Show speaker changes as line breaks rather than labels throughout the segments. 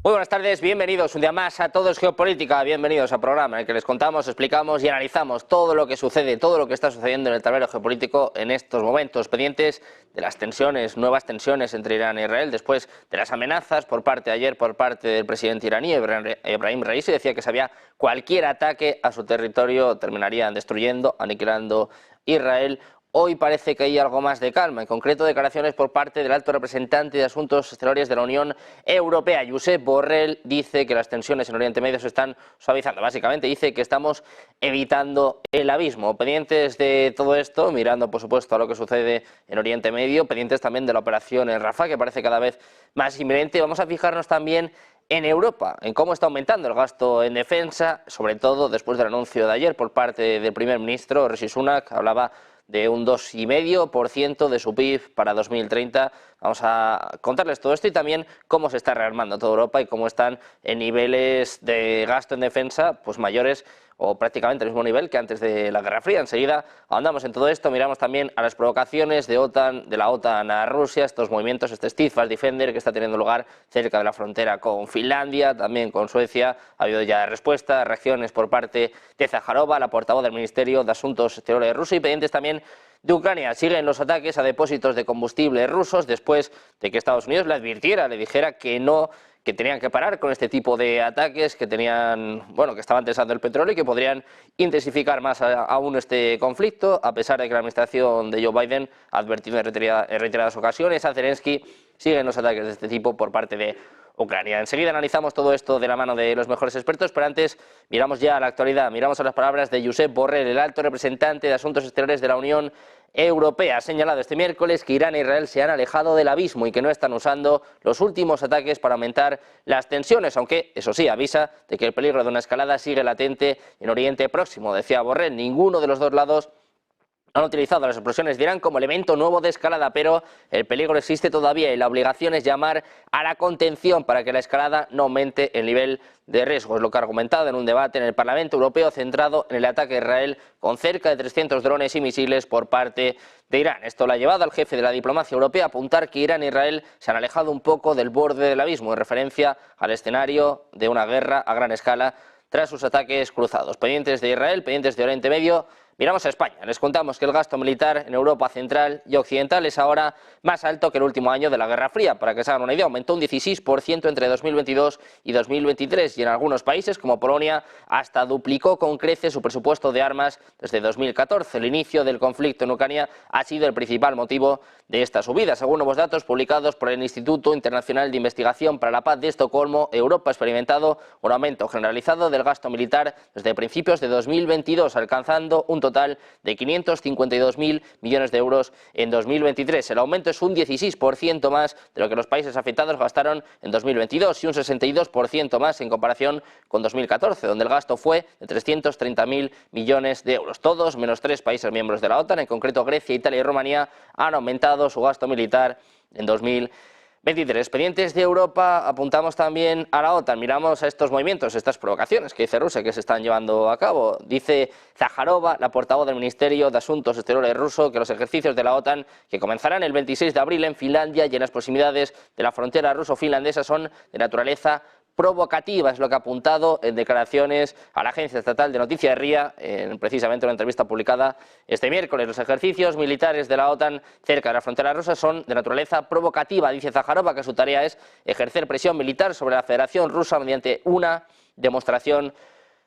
Muy buenas tardes, bienvenidos un día más a Todo es Geopolítica, bienvenidos al programa en el que les contamos, explicamos y analizamos todo lo que sucede, todo lo que está sucediendo en el tablero geopolítico en estos momentos, pendientes de las tensiones, nuevas tensiones entre Irán e Israel, después de las amenazas ayer por parte del presidente iraní, Ebrahim Raisi, decía que sabía cualquier ataque a su territorio terminarían destruyendo, aniquilando Israel. Hoy parece que hay algo más de calma, en concreto declaraciones por parte del alto representante de Asuntos Exteriores de la Unión Europea, Josep Borrell, dice que las tensiones en Oriente Medio se están suavizando. Básicamente dice que estamos evitando el abismo. Pendientes de todo esto, mirando por supuesto a lo que sucede en Oriente Medio, pendientes también de la operación en Rafah, que parece cada vez más inminente, vamos a fijarnos también en Europa, en cómo está aumentando el gasto en defensa, sobre todo después del anuncio de ayer por parte del primer ministro, Rishi Sunak, hablaba de un 2,5% de su PIB para 2030. Vamos a contarles todo esto y también cómo se está rearmando toda Europa y cómo están en niveles de gasto en defensa pues mayores o prácticamente el mismo nivel que antes de la Guerra Fría. Enseguida ahondamos en todo esto, miramos también a las provocaciones de la OTAN a Rusia, estos movimientos, este Steadfast Defender que está teniendo lugar cerca de la frontera con Finlandia, también con Suecia. Ha habido ya respuestas, reacciones por parte de Zaharova, la portavoz del Ministerio de Asuntos Exteriores de Rusia, y pendientes también de Ucrania. Siguen los ataques a depósitos de combustible rusos después de que Estados Unidos le dijera que no, que tenían que parar con este tipo de ataques, que estaban tensando el petróleo y que podrían intensificar más aún este conflicto, a pesar de que la administración de Joe Biden ha advertido en reiteradas ocasiones a Zelensky. Siguen los ataques de este tipo por parte de Ucrania. Enseguida analizamos todo esto de la mano de los mejores expertos, pero antes miramos ya a la actualidad, miramos a las palabras de Josep Borrell, el alto representante de Asuntos Exteriores de la Unión Europea. Ha señalado este miércoles que Irán e Israel se han alejado del abismo y que no están usando los últimos ataques para aumentar las tensiones, aunque, eso sí, avisa de que el peligro de una escalada sigue latente en Oriente Próximo. Decía Borrell, ninguno de los dos lados han utilizado las explosiones de Irán como elemento nuevo de escalada, pero el peligro existe todavía y la obligación es llamar a la contención para que la escalada no aumente el nivel de riesgo. Es lo que ha argumentado en un debate en el Parlamento Europeo centrado en el ataque a Israel con cerca de 300 drones y misiles por parte de Irán. Esto lo ha llevado al jefe de la diplomacia europea a apuntar que Irán e Israel se han alejado un poco del borde del abismo en referencia al escenario de una guerra a gran escala tras sus ataques cruzados. Pendientes de Israel, pendientes de Oriente Medio, miramos a España. Les contamos que el gasto militar en Europa Central y Occidental es ahora más alto que el último año de la Guerra Fría. Para que se hagan una idea, aumentó un 16% entre 2022 y 2023 y en algunos países, como Polonia, hasta duplicó con creces su presupuesto de armas desde 2014. El inicio del conflicto en Ucrania ha sido el principal motivo de esta subida. Según nuevos datos publicados por el Instituto Internacional de Investigación para la Paz de Estocolmo, Europa ha experimentado un aumento generalizado del gasto militar desde principios de 2022, alcanzando un total de 552.000 millones de euros en 2023. El aumento es un 16% más de lo que los países afectados gastaron en 2022 y un 62% más en comparación con 2014, donde el gasto fue de 330.000 millones de euros. Todos, menos 3 países miembros de la OTAN, en concreto Grecia, Italia y Rumanía, han aumentado su gasto militar en 2023. Pendientes de Europa, apuntamos también a la OTAN, miramos a estos movimientos, estas provocaciones que dice Rusia que se están llevando a cabo. Dice Zaharova, la portavoz del Ministerio de Asuntos Exteriores ruso, que los ejercicios de la OTAN, que comenzarán el 26 de abril en Finlandia y en las proximidades de la frontera ruso-finlandesa, son de naturaleza provocativa, es lo que ha apuntado en declaraciones a la agencia estatal de noticias RIA, en precisamente una entrevista publicada este miércoles. Los ejercicios militares de la OTAN cerca de la frontera rusa son de naturaleza provocativa, dice Zaharova, que su tarea es ejercer presión militar sobre la Federación Rusa mediante una demostración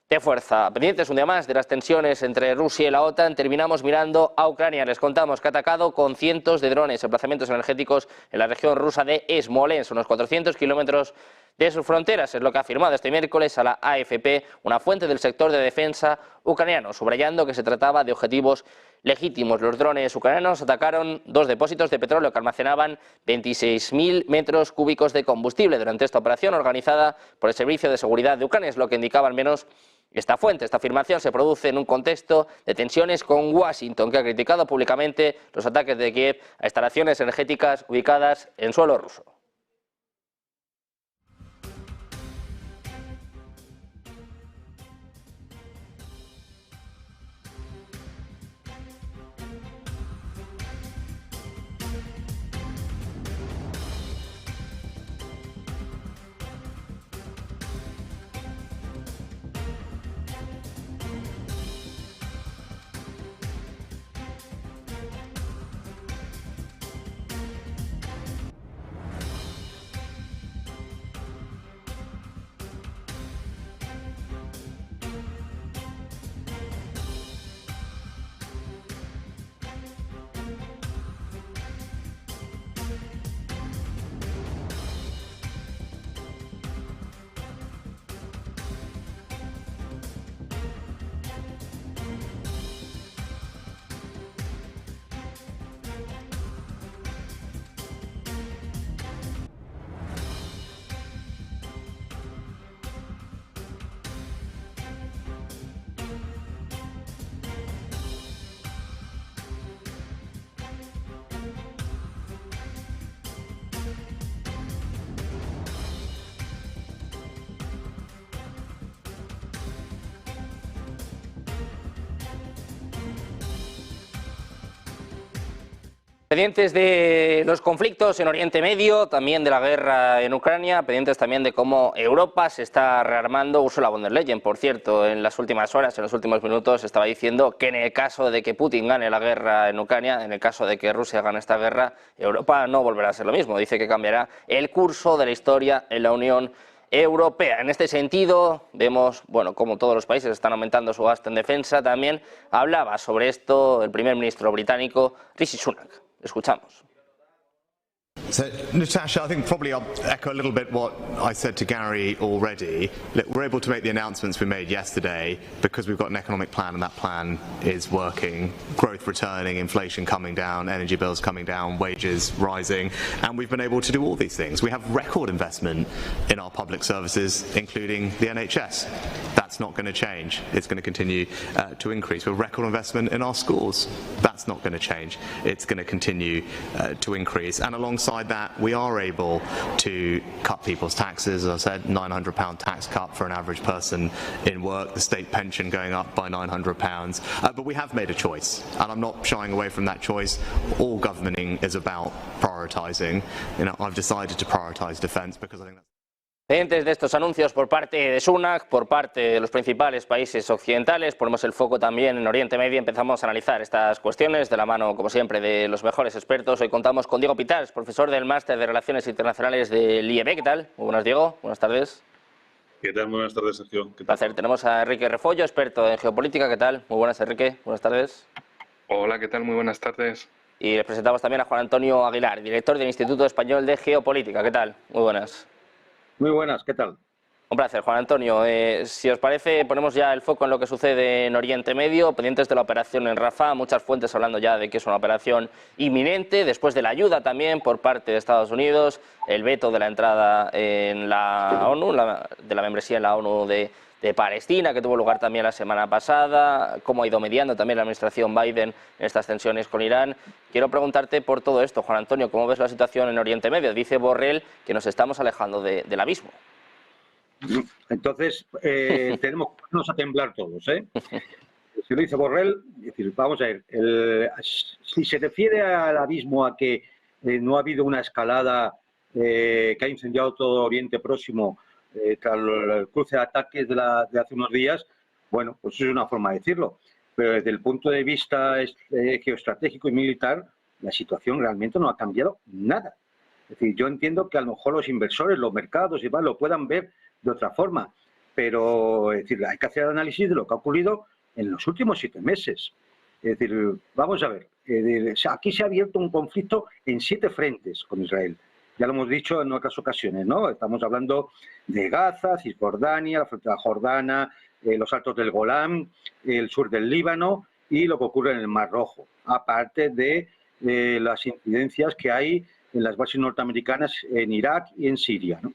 de fuerza. Pendientes un día más de las tensiones entre Rusia y la OTAN, terminamos mirando a Ucrania. Les contamos que ha atacado con cientos de drones emplazamientos energéticos en la región rusa de Smolensk, unos 400 kilómetros de sus fronteras. Es lo que ha afirmado este miércoles a la AFP una fuente del sector de defensa ucraniano, subrayando que se trataba de objetivos legítimos. Los drones ucranianos atacaron 2 depósitos de petróleo que almacenaban 26.000 metros cúbicos de combustible durante esta operación organizada por el Servicio de Seguridad de Ucrania, es lo que indicaba al menos esta fuente. Esta afirmación se produce en un contexto de tensiones con Washington, que ha criticado públicamente los ataques de Kiev a instalaciones energéticas ubicadas en suelo ruso. Pendientes de los conflictos en Oriente Medio, también de la guerra en Ucrania, pendientes también de cómo Europa se está rearmando. Ursula von der Leyen, por cierto, en las últimas horas, en los últimos minutos, estaba diciendo que en el caso de que Putin gane la guerra en Ucrania, en el caso de que Rusia gane esta guerra, Europa no volverá a ser lo mismo. Dice que cambiará el curso de la historia en la Unión Europea. En este sentido, vemos, bueno, cómo todos los países están aumentando su gasto en defensa. También hablaba sobre esto el primer ministro británico, Rishi Sunak. Escuchamos.
So, Natasha, I think probably I'll echo a little bit what I said to Gary already. Look, we're able to make the announcements we made yesterday because we've got an economic plan and that plan is working. Growth returning, inflation coming down, energy bills coming down, wages rising, and we've been able to do all these things. We have record investment in our public services, including the NHS. That's not going to change. It's going to continue to increase. We have record investment in our schools. That's not going to change. It's going to continue to increase. And alongside that, we are able to cut people's taxes. As I said, £900 tax cut for an average person in work, the state pension going up by £900. But we have made a choice, and I'm not shying away from that choice. All governing is about prioritising. You know, I've decided to prioritise defence because I think that's...
Pendientes de estos anuncios por parte de Sunak, por parte de los principales países occidentales, ponemos el foco también en Oriente Medio, empezamos a analizar estas cuestiones de la mano, como siempre, de los mejores expertos. Hoy contamos con Diego Pitals, profesor del Máster de Relaciones Internacionales del IEB. ¿Qué tal? Muy buenas, Diego. Buenas tardes.
¿Qué tal? Muy buenas tardes, Sergio. ¿Qué tal?
Placer. Tenemos a Enrique Refollo, experto en geopolítica. ¿Qué tal? Muy buenas, Enrique. Buenas tardes.
Hola, ¿qué tal? Muy buenas tardes.
Y les presentamos también a Juan Antonio Aguilar, director del Instituto Español de Geopolítica. ¿Qué tal? Muy buenas.
Muy buenas, ¿qué tal?
Un placer, Juan Antonio. Si os parece, ponemos ya el foco en lo que sucede en Oriente Medio, pendientes de la operación en Rafah, muchas fuentes hablando ya de que es una operación inminente, después de la ayuda también por parte de Estados Unidos, el veto de la entrada en la ONU, de la membresía en la ONU de Palestina, que tuvo lugar también la semana pasada, cómo ha ido mediando también la administración Biden en estas tensiones con Irán. Quiero preguntarte por todo esto, Juan Antonio, ¿cómo ves la situación en Oriente Medio? Dice Borrell que nos estamos alejando del abismo.
Entonces, tenemos que ponernos a temblar todos, ¿eh? Si lo dice Borrell, es decir, vamos a ver, si se refiere al abismo, a que no ha habido una escalada que ha incendiado todo Oriente Próximo tras el cruce de ataques de hace unos días, bueno, pues es una forma de decirlo. Pero desde el punto de vista geoestratégico y militar, la situación realmente no ha cambiado nada. Es decir, yo entiendo que a lo mejor los inversores, los mercados y demás lo puedan ver de otra forma, pero es decir, hay que hacer el análisis de lo que ha ocurrido en los últimos 7 meses. Es decir, vamos a ver, aquí se ha abierto un conflicto en 7 frentes con Israel. Ya lo hemos dicho en otras ocasiones, ¿no? Estamos hablando de Gaza, Cisjordania, la frontera jordana, los altos del Golán, el sur del Líbano y lo que ocurre en el Mar Rojo, aparte de las incidencias que hay en las bases norteamericanas en Irak y en Siria, ¿no?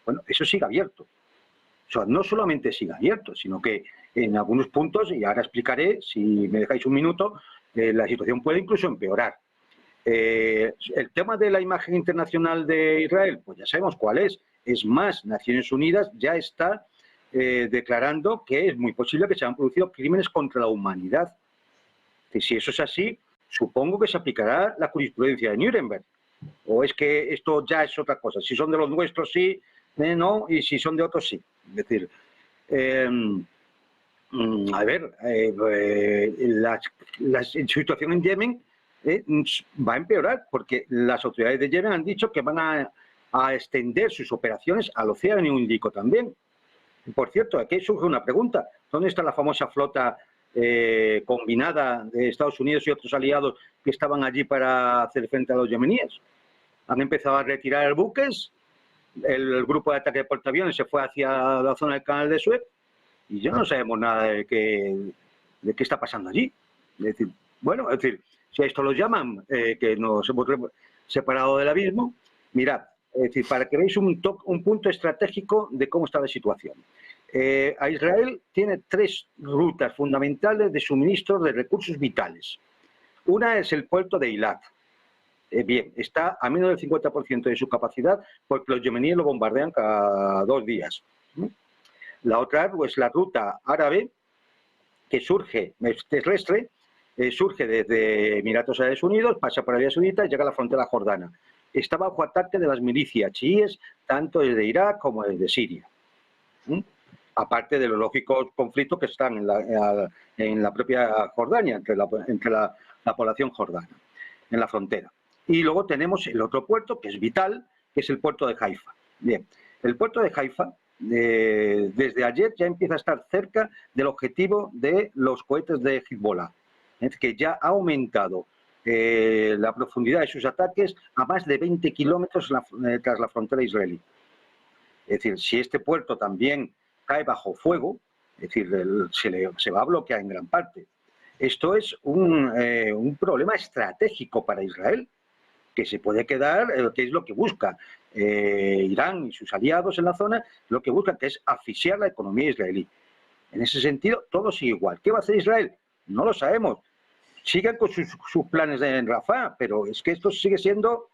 Bueno, eso sigue abierto. O sea, no solamente sigue abierto, sino que en algunos puntos, y ahora explicaré, si me dejáis un minuto, la situación puede incluso empeorar. El tema de la imagen internacional de Israel, pues ya sabemos cuál es. Es más, Naciones Unidas ya está declarando que es muy posible que se hayan producido crímenes contra la humanidad. Y si eso es así, supongo que se aplicará la jurisprudencia de Nuremberg. ¿O es que esto ya es otra cosa? Si son de los nuestros, sí, no, y si son de otros, sí. Es decir, a ver, la situación en Yemen va a empeorar porque las autoridades de Yemen han dicho que van a extender sus operaciones al Océano Índico también. Por cierto, aquí surge una pregunta. ¿Dónde está la famosa flota combinada de Estados Unidos y otros aliados que estaban allí para hacer frente a los yemeníes? Han empezado a retirar buques, el grupo de ataque de portaaviones se fue hacia la zona del Canal de Suez y ya no sabemos nada de qué está pasando allí. Es decir, bueno, es decir, si a esto lo llaman que nos hemos separado del abismo, mirad, es decir, para que veáis un punto estratégico de cómo está la situación. A Israel tiene 3 rutas fundamentales de suministro de recursos vitales. Una es el puerto de Eilat. Bien, está a menos del 50% de su capacidad porque los yemeníes lo bombardean cada 2 días. La otra es la ruta árabe que surge terrestre surge desde Emiratos Árabes Unidos, pasa por Arabia Saudita y llega a la frontera jordana. Está bajo ataque de las milicias chiíes, tanto desde Irak como desde Siria. Aparte de los lógicos conflictos que están en la propia Jordania, entre la población jordana, en la frontera. Y luego tenemos el otro puerto, que es vital, que es el puerto de Haifa. Bien, el puerto de Haifa, desde ayer ya empieza a estar cerca del objetivo de los cohetes de Hezbollah, que ya ha aumentado la profundidad de sus ataques a más de 20 kilómetros tras la frontera israelí. Es decir, si este puerto también cae bajo fuego, es decir, se va a bloquear en gran parte. Esto es un problema estratégico para Israel, que se puede quedar, que es lo que busca Irán y sus aliados en la zona, lo que buscan, que es asfixiar la economía israelí. En ese sentido, todo sigue igual. ¿Qué va a hacer Israel? No lo sabemos. Siguen con sus planes en Rafah, pero es que esto sigue siendo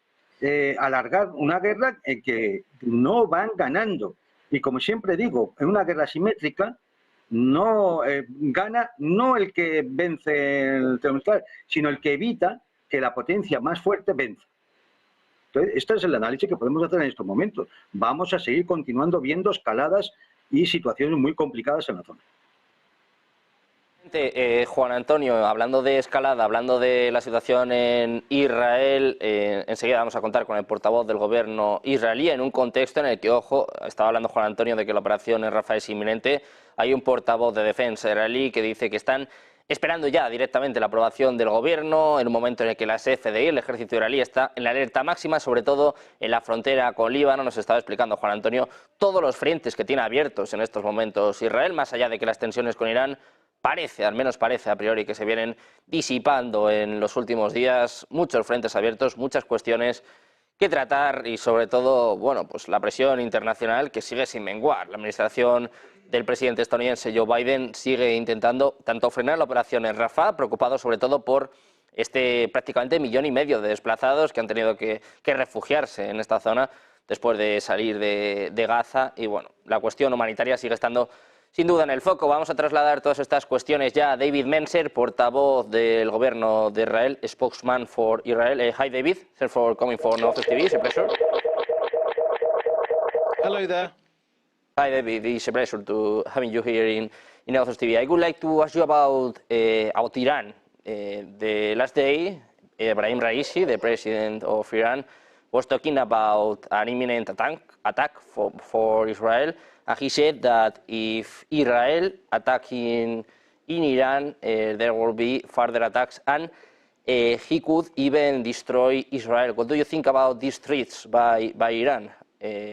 alargar una guerra en que no van ganando. Y como siempre digo, en una guerra asimétrica no gana no el que vence el terrorista, sino el que evita que la potencia más fuerte venza. Entonces, este es el análisis que podemos hacer en estos momentos. Vamos a seguir continuando viendo escaladas y situaciones muy complicadas en la zona.
Juan Antonio, hablando de escalada, hablando de la situación en Israel, enseguida vamos a contar con el portavoz del gobierno israelí en un contexto en el que, ojo, estaba hablando Juan Antonio de que la operación en Rafah es inminente. Hay un portavoz de defensa israelí que dice que están esperando ya directamente la aprobación del gobierno en un momento en el que la SFDI, el ejército israelí, está en la alerta máxima, sobre todo en la frontera con Líbano. Nos estaba explicando Juan Antonio todos los frentes que tiene abiertos en estos momentos Israel, más allá de que las tensiones con Irán parece, al menos parece a priori, que se vienen disipando en los últimos días. Muchos frentes abiertos, muchas cuestiones que tratar y sobre todo, bueno, pues la presión internacional que sigue sin menguar. La administración del presidente estadounidense Joe Biden sigue intentando tanto frenar la operación en Rafah, preocupado sobre todo por este prácticamente 1,5 millones de desplazados que han tenido que refugiarse en esta zona después de salir de Gaza. Y bueno, la cuestión humanitaria sigue estando sin duda en el foco. Vamos a trasladar todas estas cuestiones ya a David Mencer, portavoz del gobierno de Israel, spokesman for Israel. Hi David, thanks for coming for North TV, it's a pleasure.
Hello there.
Hi David, it's a pleasure to having you here in North TV. I would like to ask you about Iran. The last day, Ebrahim Raisi, the president of Iran, was talking about an imminent attack for Israel. And he said that if Israel attacks in Iran, there will be further attacks, and he could even destroy Israel. What do you think about these threats by Iran?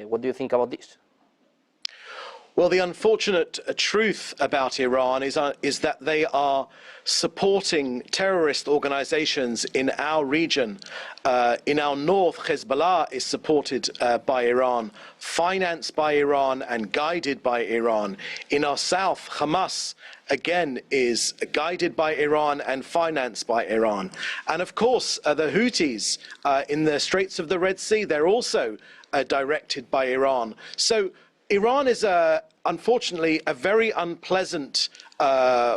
What do you think about this?
Well, the unfortunate truth about Iran is that they are supporting terrorist organizations in our region. In our north, Hezbollah is supported by Iran, financed by Iran and guided by Iran. In our south, Hamas, again, is guided by Iran and financed by Iran. And of course, the Houthis in the Straits of the Red Sea, they're also directed by Iran. So Iran is, unfortunately, a very unpleasant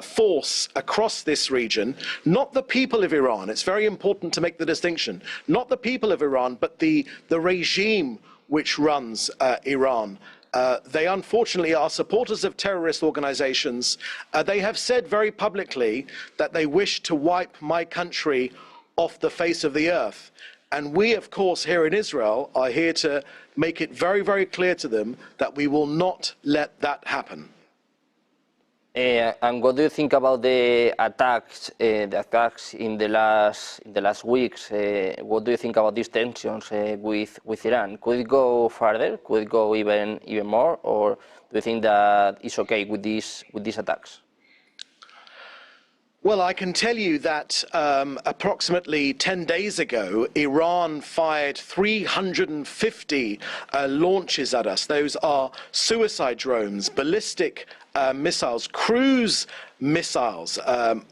force across this region. Not the people of Iran, it's very important to make the distinction. Not the people of Iran, but the regime which runs Iran. They unfortunately are supporters of terrorist organizations. They have said very publicly that they wish to wipe my country off the face of the earth. And we, of course, here in Israel are here to make it very, very clear to them that we will not let that happen.
And what do you think about the attacks in the last weeks? What do you think about these tensions with Iran? Could it go further? Could it go even more? Or do you think that it's okay with these attacks?
Well, I can tell you that approximately 10 days ago, Iran fired 350 launches at us. Those are suicide drones, ballistic missiles, cruise missiles.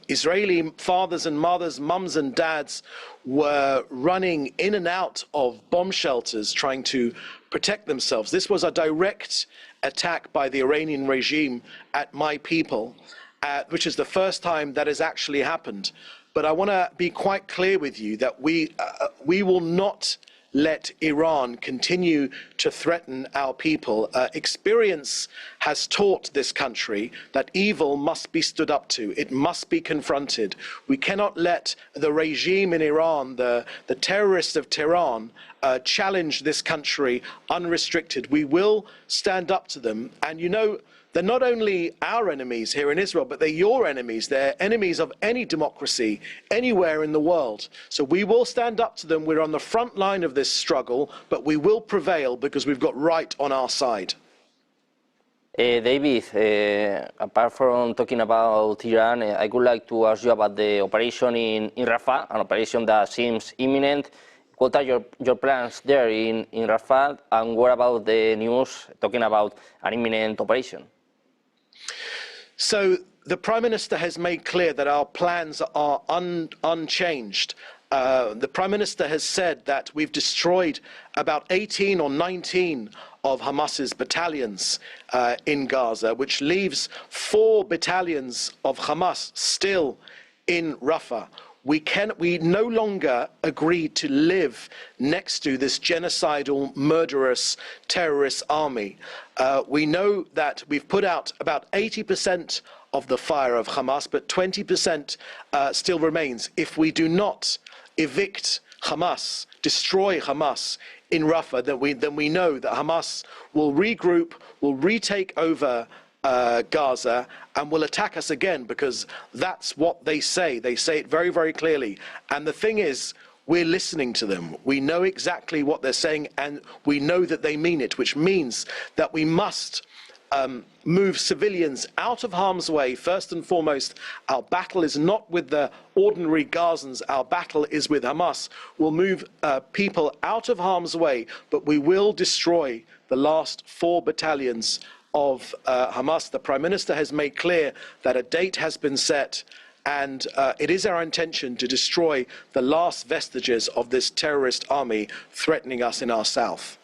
Israeli fathers and mothers, mums and dads were running in and out of bomb shelters trying to protect themselves. This was a direct attack by the Iranian regime at my people. Which is the first time that has actually happened. but I want to be quite clear with you that we will not let Iran continue to threaten our people. Experience has taught this country that evil must be stood up to. It must be confronted. We cannot let the regime in Iran, the terrorists of Tehran, challenge this country unrestricted. We will stand up to them. And you know, they're not only our enemies here in Israel, but they're your enemies. They're enemies of any democracy anywhere in the world. So we will stand up to them. We're on the front line of this struggle, but we will prevail because we've got right on our side.
David, apart from talking about Iran, I would like to ask you about the operation in Rafah, an operation that seems imminent. What are your plans there in Rafah, and what about the news talking about an imminent operation?
So the Prime Minister has made clear that our plans are unchanged. The Prime Minister has said that we've destroyed about 18 or 19 of Hamas's battalions in Gaza, which leaves 4 battalions of Hamas still in Rafah. We no longer agree to live next to this genocidal, murderous, terrorist army. We know that we've put out about 80% of the fire of Hamas, but 20% still remains. If we do not evict Hamas, destroy Hamas in Rafah, then we know that Hamas will regroup, will retake over Gaza, and will attack us again, because that's what they say. They say it very, very clearly. And the thing is, we're listening to them. We know exactly what they're saying, and we know that they mean it, which means that we must move civilians out of harm's way. First and foremost, our battle is not with the ordinary Gazans, our battle is with Hamas. We'll move people out of harm's way, but we will destroy the last 4 battalions of Hamas. The Prime Minister has made clear that a date has been set, and it is our intention to destroy the last vestiges of this terrorist army threatening us in our south.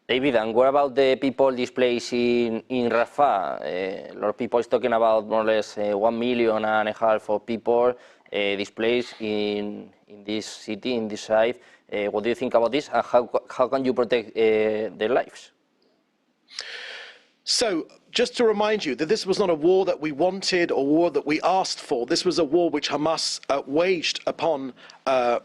David, and what about the people displaced in Rafah? A lot of people is talking about more or less 1.5 million of people displaced in this city, in this site. What do you think about this, and how can you protect their lives?
So, just to remind you that this was not a war that we wanted or war that we asked for. This was a war which Hamas waged upon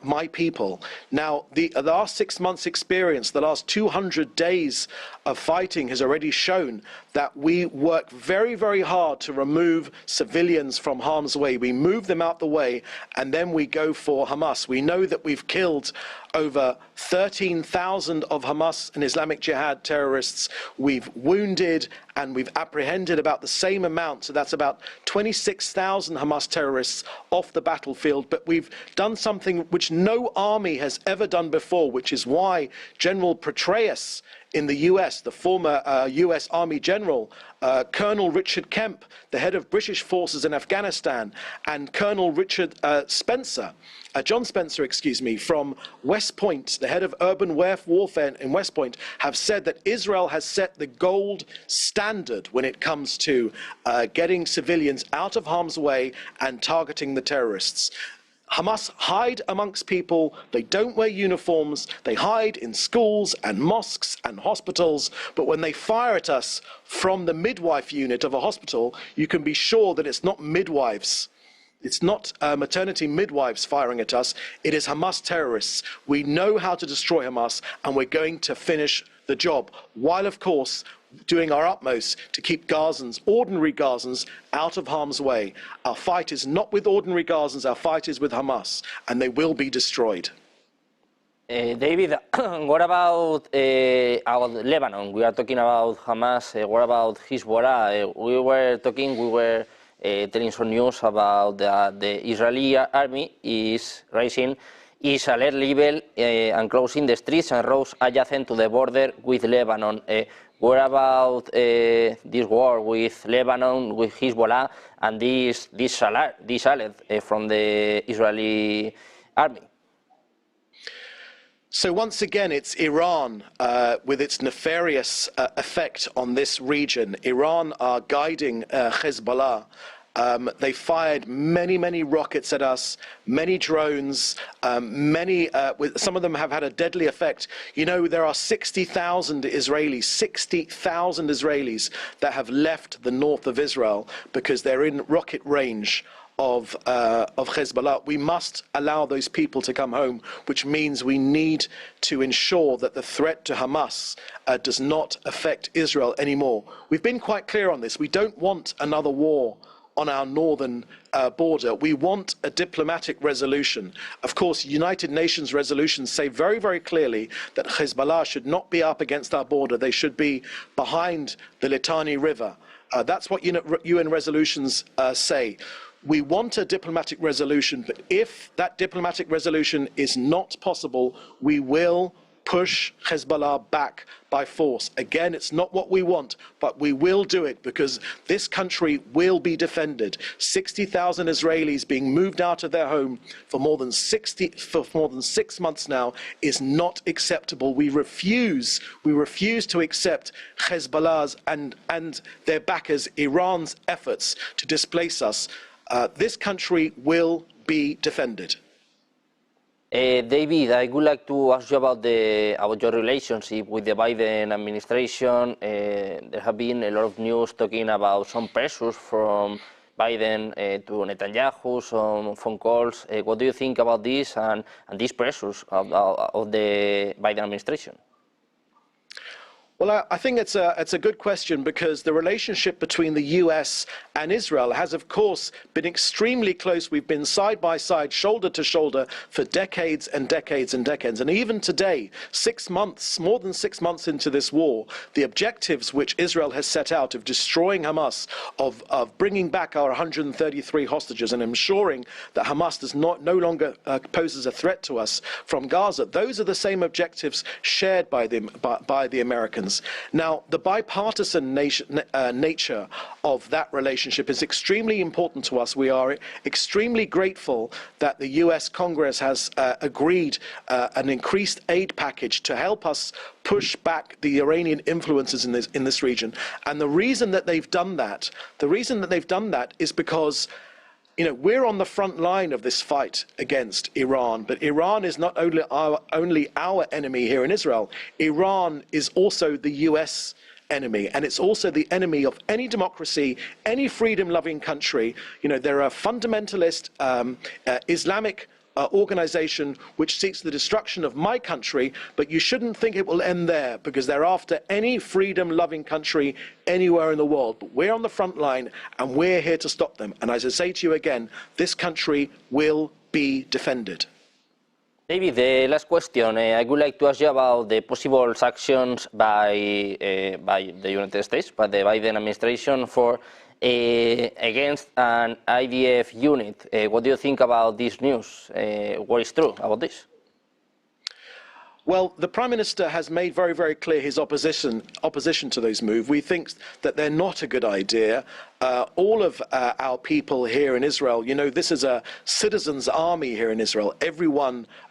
my people. Now, the last 6 months' experience, the last 200 days of fighting has already shown that we work very, very hard to remove civilians from harm's way. We move them out the way, and then we go for Hamas. We know that we've killed over 13,000 of Hamas and Islamic Jihad terrorists. We've wounded and we've apprehended about the same amount, so that's about 26,000 Hamas terrorists off the battlefield. But we've done something which no army has ever done before, which is why General Petraeus in the US, the former US Army General, Colonel Richard Kemp, the head of British forces in Afghanistan, and Colonel John Spencer, excuse me, from West Point, the head of urban warfare in West Point, have said that Israel has set the gold standard when it comes to getting civilians out of harm's way and targeting the terrorists. Hamas hide amongst people, they don't wear uniforms, they hide in schools and mosques and hospitals, but when they fire at us from the midwife unit of a hospital, you can be sure that it's not midwives. It's not maternity midwives firing at us, it is Hamas terrorists. We know how to destroy Hamas, and we're going to finish the job, while of course doing our utmost to keep Gazans, ordinary Gazans, out of harm's way. Our fight is not with ordinary Gazans, our fight is with Hamas, and they will be destroyed.
David, what about Lebanon? We are talking about Hamas. What about Hezbollah? We were telling some news about the Israeli army is raising its alert level and closing the streets and roads adjacent to the border with Lebanon. What about this war with Lebanon, with Hezbollah, and this alert from the Israeli army?
So once again, it's Iran with its nefarious effect on this region. Iran are guiding Hezbollah They fired many rockets at us, many drones, some of them have had a deadly effect. You know, there are 60,000 Israelis that have left the north of Israel because they're in rocket range of Hezbollah. We must allow those people to come home, which means we need to ensure that the threat to Hamas does not affect Israel anymore. We've been quite clear on this. We don't want another war on our northern border. We want a diplomatic resolution. Of course, United Nations resolutions say very clearly that Hezbollah should not be up against our border. They should be behind the Litani River. That's what UN resolutions say. We want a diplomatic resolution, but if that diplomatic resolution is not possible, we will push Hezbollah back by force. Again, it's not what we want, but we will do it because this country will be defended. 60,000 Israelis being moved out of their home for more than 6 months now is not acceptable. We refuse to accept Hezbollah's and their backers, Iran's efforts to displace us. This country will be defended.
David, I would like to ask you about your relationship with the Biden administration. There have been a lot of news talking about some pressures from Biden to Netanyahu, some phone calls. What do you think about this and these pressures of the Biden administration?
Well, I think it's a good question because the relationship between the US and Israel has, of course, been extremely close. We've been side by side, shoulder to shoulder for decades and decades and decades. And even today, 6 months, more than 6 months into this war, the objectives which Israel has set out of destroying Hamas, of bringing back our 133 hostages and ensuring that Hamas does no longer poses a threat to us from Gaza, those are the same objectives shared by the Americans. Now, the bipartisan nature of that relationship is extremely important to us. We are extremely grateful that the US Congress has agreed an increased aid package to help us push back the Iranian influences in this region. And the reason that they've done that, is because we're on the front line of this fight against Iran, but Iran is not only our enemy here in Israel. Iran is also the US enemy, and it's also the enemy of any democracy, any freedom-loving country. They're a fundamentalist Islamic organization which seeks the destruction of my country, but you shouldn't think it will end there because they're after any freedom-loving country anywhere in the world. But we're on the front line and we're here to stop them. And as I say to you again, this country will be defended.
David, the last question. I would like to ask you about the possible sanctions by the United States, by the Biden administration for against an IDF unit. What do you think about this news? What is true about this?
Well, the Prime Minister has made very clear his opposition to those moves. We think that they're not a good idea. All of our people here in Israel, this is a citizens' army here in Israel.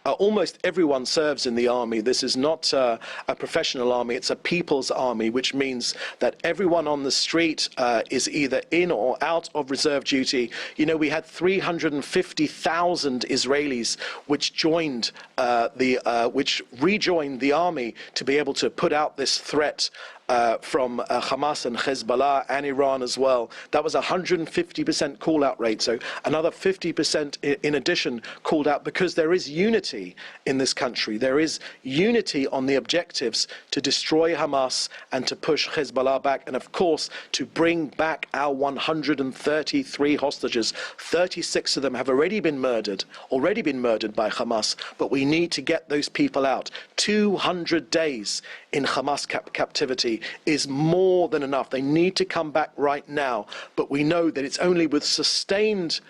Almost everyone serves in the army. This is not a professional army, it's a people's army, which means that everyone on the street is either in or out of reserve duty. We had 350,000 Israelis which rejoined the army to be able to put out this threat from Hamas and Hezbollah and Iran as well. That was 150% call-out rate, so another 50% in addition called out, because there is unity in this country. There is unity on the objectives to destroy Hamas and to push Hezbollah back, and of course to bring back our 133 hostages. 36 of them have already been murdered by Hamas, but we need to get those people out. 200 days in Hamas captivity is more than enough. They need to come back right now, but we know that it's only with sustained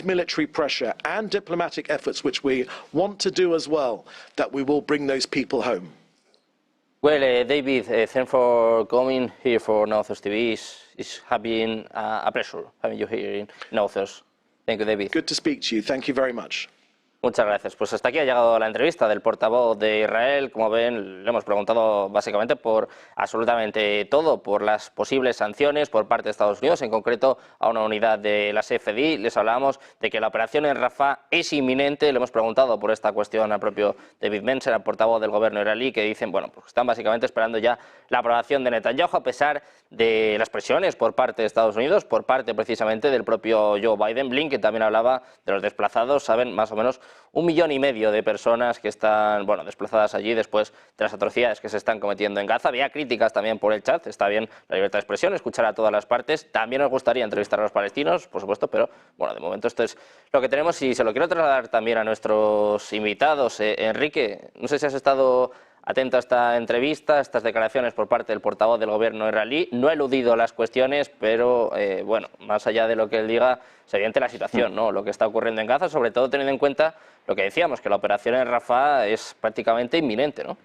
military pressure and diplomatic efforts, which we want to do as well, that we will bring those people home.
Well, David, thanks for coming here for Nowthers TV. It's been a pleasure having you here in Nowthers. Thank you, David.
Good to speak to you. Thank you very much.
Muchas gracias. Pues hasta aquí ha llegado la entrevista del portavoz de Israel. Como ven, le hemos preguntado básicamente por absolutamente todo, por las posibles sanciones por parte de Estados Unidos, en concreto a una unidad de la CFDI. Les hablábamos de que la operación en Rafah es inminente. Le hemos preguntado por esta cuestión al propio David Mencer, al portavoz del gobierno israelí, que dicen, bueno, pues están básicamente esperando ya la aprobación de Netanyahu, a pesar de las presiones por parte de Estados Unidos, por parte precisamente del propio Joe Biden. Blinken también hablaba de los desplazados, saben, más o menos 1,5 millones de personas que están, bueno, desplazadas allí después de las atrocidades que se están cometiendo en Gaza. Había críticas también por el chat, está bien la libertad de expresión, escuchar a todas las partes. También nos gustaría entrevistar a los palestinos, por supuesto, pero bueno, de momento esto es lo que tenemos y se lo quiero trasladar también a nuestros invitados. Enrique, no sé si has estado atento a esta entrevista, a estas declaraciones por parte del portavoz del gobierno israelí. No he eludido las cuestiones, pero bueno, más allá de lo que él diga, es evidente la situación, ¿no? Lo que está ocurriendo en Gaza, sobre todo teniendo en cuenta lo que decíamos, que la operación en Rafah es prácticamente inminente, ¿no?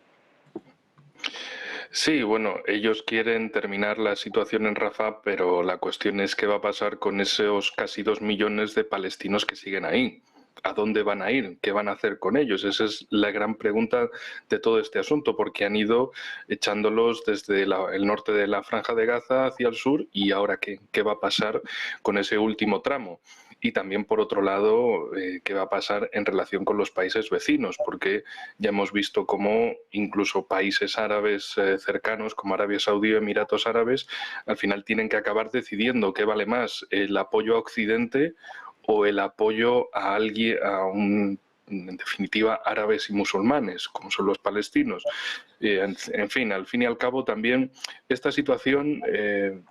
Sí, bueno, ellos quieren terminar la situación en Rafah, pero la cuestión es qué va a pasar con esos casi 2 millones de palestinos que siguen ahí. ¿A dónde van a ir? ¿Qué van a hacer con ellos? Esa es la gran pregunta de todo este asunto, porque han ido echándolos desde el norte de la Franja de Gaza hacia el sur, y ahora ¿qué va a pasar con ese último tramo? Y también, por otro lado, qué va a pasar en relación con los países vecinos, porque ya hemos visto cómo incluso países árabes cercanos, como Arabia Saudí o Emiratos Árabes, al final tienen que acabar decidiendo qué vale más, el apoyo a Occidente o el apoyo a alguien, en definitiva, árabes y musulmanes, como son los palestinos. En fin, al fin y al cabo, también esta situación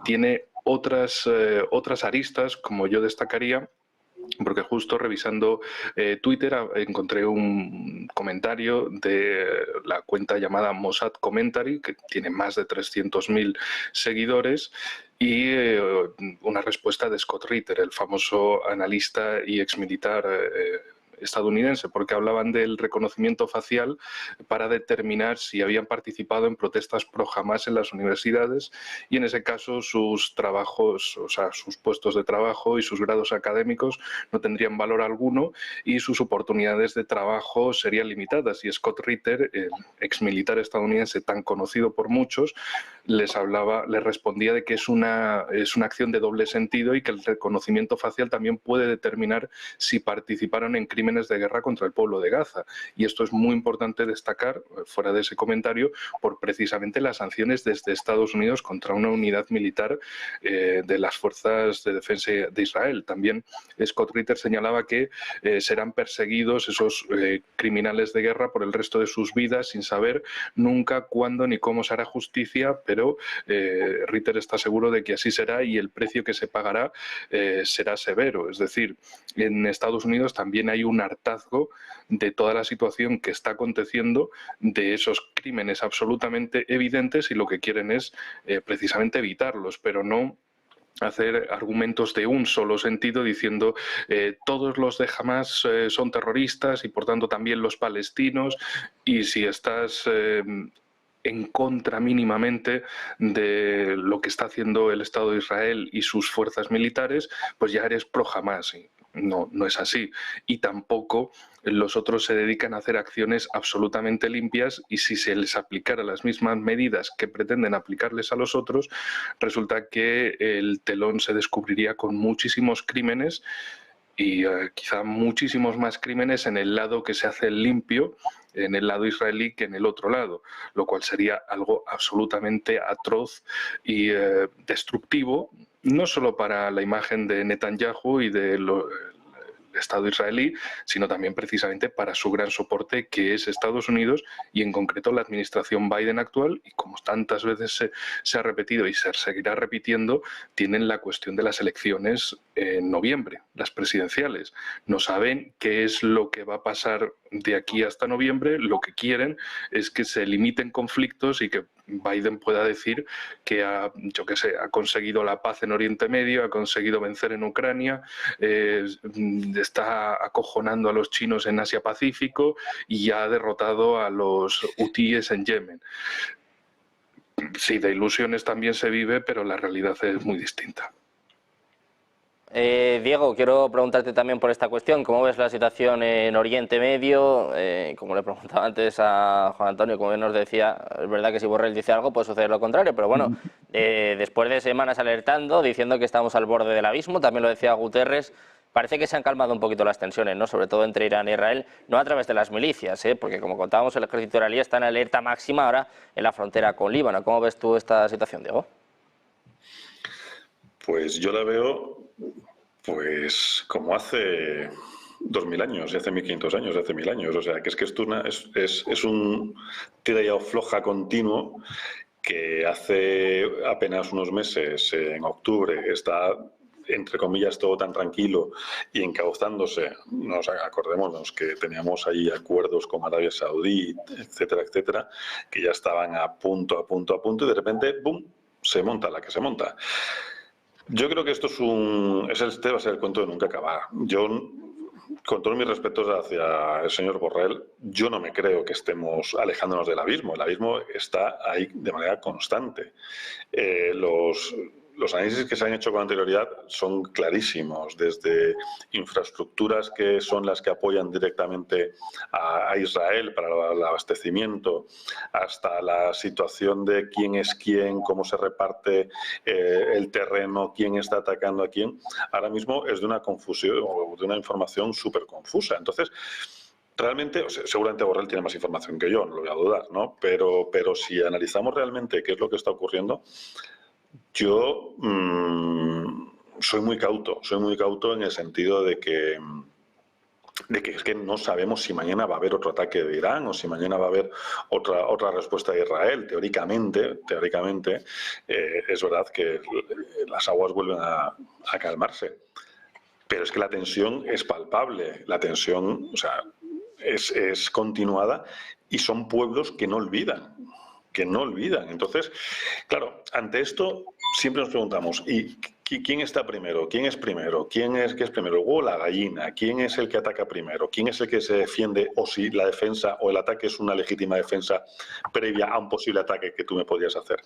tiene otras aristas, como yo destacaría, porque justo revisando Twitter encontré un comentario de la cuenta llamada Mossad Commentary, que tiene más de 300.000 seguidores, y una respuesta de Scott Ritter, el famoso analista y exmilitar estadounidense, porque hablaban del reconocimiento facial para determinar si habían participado en protestas pro Hamás en las universidades, y en ese caso sus trabajos, o sea, sus puestos de trabajo y sus grados académicos no tendrían valor alguno y sus oportunidades de trabajo serían limitadas. Y Scott Ritter, el exmilitar estadounidense tan conocido por muchos, les respondía de que es una acción de doble sentido y que el reconocimiento facial también puede determinar si participaron en crímenes de guerra contra el pueblo de Gaza. Y esto es muy importante destacar, fuera de ese comentario, por precisamente las sanciones desde Estados Unidos contra una unidad militar de las fuerzas de defensa de Israel. También Scott Ritter señalaba que serán perseguidos esos criminales de guerra por el resto de sus vidas, sin saber nunca cuándo ni cómo se hará justicia, pero Ritter está seguro de que así será y el precio que se pagará será severo. Es decir, en Estados Unidos también hay un hartazgo de toda la situación que está aconteciendo, de esos crímenes absolutamente evidentes, y lo que quieren es precisamente evitarlos, pero no hacer argumentos de un solo sentido diciendo todos los de Hamás son terroristas y por tanto también los palestinos, y si estás en contra mínimamente de lo que está haciendo el Estado de Israel y sus fuerzas militares, pues ya eres pro Hamás. No, no es así. Y tampoco los otros se dedican a hacer acciones absolutamente limpias, y si se les aplicara las mismas medidas que pretenden aplicarles a los otros, resulta que el telón se descubriría con muchísimos crímenes, y quizá muchísimos más crímenes en el lado que se hace limpio, en el lado israelí, que en el otro lado, lo cual sería algo absolutamente atroz y destructivo, no solo para la imagen de Netanyahu y del Estado israelí, sino también precisamente para su gran soporte, que es Estados Unidos, y en concreto la administración Biden actual, y como tantas veces se ha repetido y se seguirá repitiendo, tienen la cuestión de las elecciones en noviembre, las presidenciales. No saben qué es lo que va a pasar de aquí hasta noviembre. Lo que quieren es que se limiten conflictos y que Biden pueda decir que ha conseguido la paz en Oriente Medio, ha conseguido vencer en Ucrania, está acojonando a los chinos en Asia Pacífico y ha derrotado a los hutíes en Yemen. Sí, de ilusiones también se vive, pero la realidad es muy distinta.
Diego, quiero preguntarte también por esta cuestión. ¿Cómo ves la situación en Oriente Medio? Como le preguntaba antes a Juan Antonio, como él nos decía, es verdad que si Borrell dice algo puede suceder lo contrario, pero bueno, después de semanas alertando, diciendo que estamos al borde del abismo, también lo decía Guterres, parece que se han calmado un poquito las tensiones, ¿no? Sobre todo entre Irán e Israel, no a través de las milicias, porque como contábamos, el ejército israelí está en alerta máxima ahora en la frontera con Líbano. ¿Cómo ves tú esta situación, Diego?
Pues yo la veo, pues como hace 2000 años, y hace 1500 años, y hace 1000 años. O sea, que esto es un tira y afloja continuo que hace apenas unos meses, en octubre, está, entre comillas, todo tan tranquilo y encauzándose. Acordémonos que teníamos ahí acuerdos con Arabia Saudí, etcétera, etcétera, que ya estaban a punto, y de repente, ¡bum!, se monta la que se monta. Yo creo que esto este va a ser el cuento de nunca acabar. Yo, con todos mis respetos hacia el señor Borrell, yo no me creo que estemos alejándonos del abismo. El abismo está ahí de manera constante. Los análisis que se han hecho con anterioridad son clarísimos, desde infraestructuras que son las que apoyan directamente a Israel para el abastecimiento, hasta la situación de quién es quién, cómo se reparte el terreno, quién está atacando a quién. Ahora mismo es de una confusión o de una información súper confusa. Entonces, realmente, o sea, seguramente Borrell tiene más información que yo, no lo voy a dudar, ¿no? Pero si analizamos realmente qué es lo que está ocurriendo, yo soy muy cauto en el sentido de que es que no sabemos si mañana va a haber otro ataque de Irán o si mañana va a haber otra respuesta de Israel. Teóricamente, es verdad que las aguas vuelven a calmarse, pero es que la tensión es palpable, la tensión, o sea, es continuada, y son pueblos que no olvidan. Entonces, claro, ante esto siempre nos preguntamos, ¿y quién está primero? ¿Quién es primero? ¿Qué es primero? ¿O la gallina? ¿Quién es el que ataca primero? ¿Quién es el que se defiende? O si la defensa o el ataque es una legítima defensa previa a un posible ataque que tú me podrías hacer.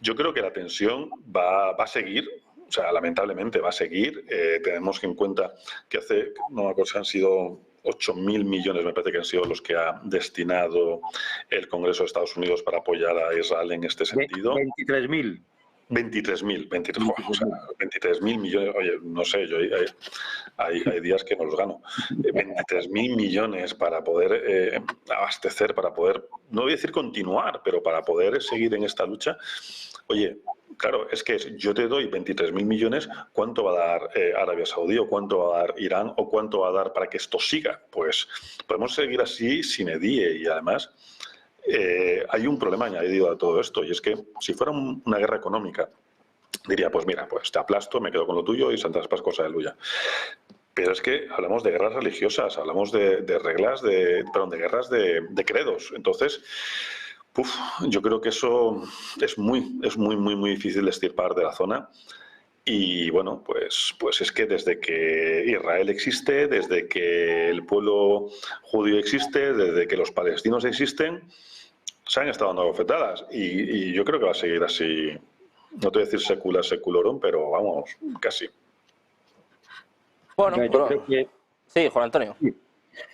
Yo creo que la tensión va a seguir. O sea, lamentablemente va a seguir. Tenemos en cuenta que no me acuerdo si han sido 8.000 millones, me parece que han sido los que ha destinado el Congreso de Estados Unidos para apoyar a Israel en este sentido.
23.000.
23.000 millones. Oye, no sé, yo hay días que no los gano. 23.000 millones para poder abastecer, para poder, no voy a decir continuar, pero para poder seguir en esta lucha. Oye, claro, es que yo te doy 23.000 millones, ¿cuánto va a dar Arabia Saudí o cuánto va a dar Irán o cuánto va a dar para que esto siga? Pues podemos seguir así sin edie, y además hay un problema añadido a todo esto, y es que si fuera una guerra económica, diría, pues mira, pues te aplasto, me quedo con lo tuyo y Santas Pascuas, aleluya. Pero es que hablamos de guerras religiosas, hablamos de guerras de credos. Entonces, yo creo que eso es muy difícil de extirpar de la zona. Y bueno, pues es que desde que Israel existe, desde que el pueblo judío existe, desde que los palestinos existen, se han estado dando bofetadas. Y yo creo que va a seguir así, no te voy a decir secula seculorum, pero vamos, casi.
Bueno,
yo creo que...
Sí, Juan Antonio.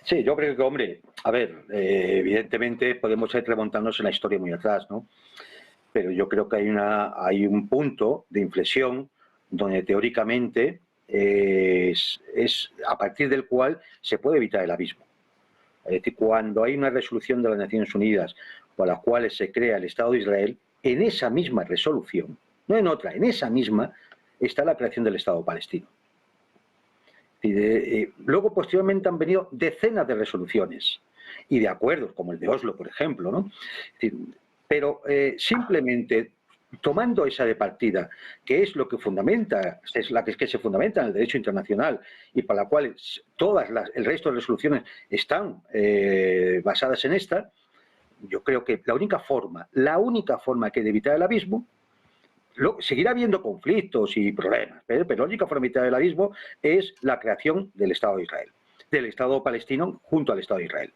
Sí, yo creo que, hombre, a ver, evidentemente podemos ir remontándonos en la historia muy atrás, ¿no? Pero yo creo que hay un punto de inflexión donde teóricamente es a partir del cual se puede evitar el abismo. Es decir, cuando hay una resolución de las Naciones Unidas por la cual se crea el Estado de Israel, en esa misma resolución, no en otra, en esa misma, está la creación del Estado palestino. Luego, posteriormente, han venido decenas de resoluciones y de acuerdos, como el de Oslo, por ejemplo, ¿no? Pero simplemente tomando esa de partida, que es lo que fundamenta, es la que se fundamenta en el derecho internacional y para la cual el resto de resoluciones están basadas en esta, yo creo que la única forma que hay de evitar el abismo, seguirá habiendo conflictos y problemas, pero la única forma de evitar el abismo es la creación del Estado de Israel, del Estado palestino junto al Estado de Israel.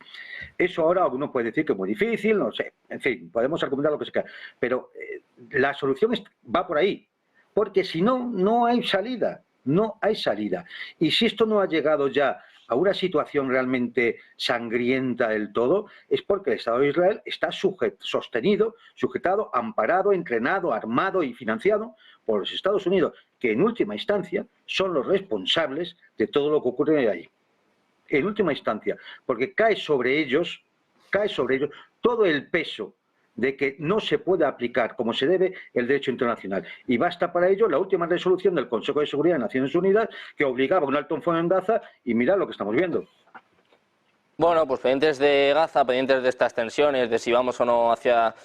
Eso ahora uno puede decir que es muy difícil, no sé, en fin, podemos argumentar lo que se quiera, pero la solución va por ahí, porque si no, no hay salida. No hay salida. Y si esto no ha llegado ya a una situación realmente sangrienta del todo, es porque el Estado de Israel está sostenido, sujetado, amparado, entrenado, armado y financiado por los Estados Unidos, que en última instancia son los responsables de todo lo que ocurre ahí. En última instancia, porque cae sobre ellos todo el peso de que no se puede aplicar como se debe el derecho internacional. Y basta para ello la última resolución del Consejo de Seguridad de Naciones Unidas que obligaba a un alto el fuego en Gaza y mirad lo que estamos viendo.
Bueno, pues pendientes de Gaza, pendientes de estas tensiones, de si vamos o no hacia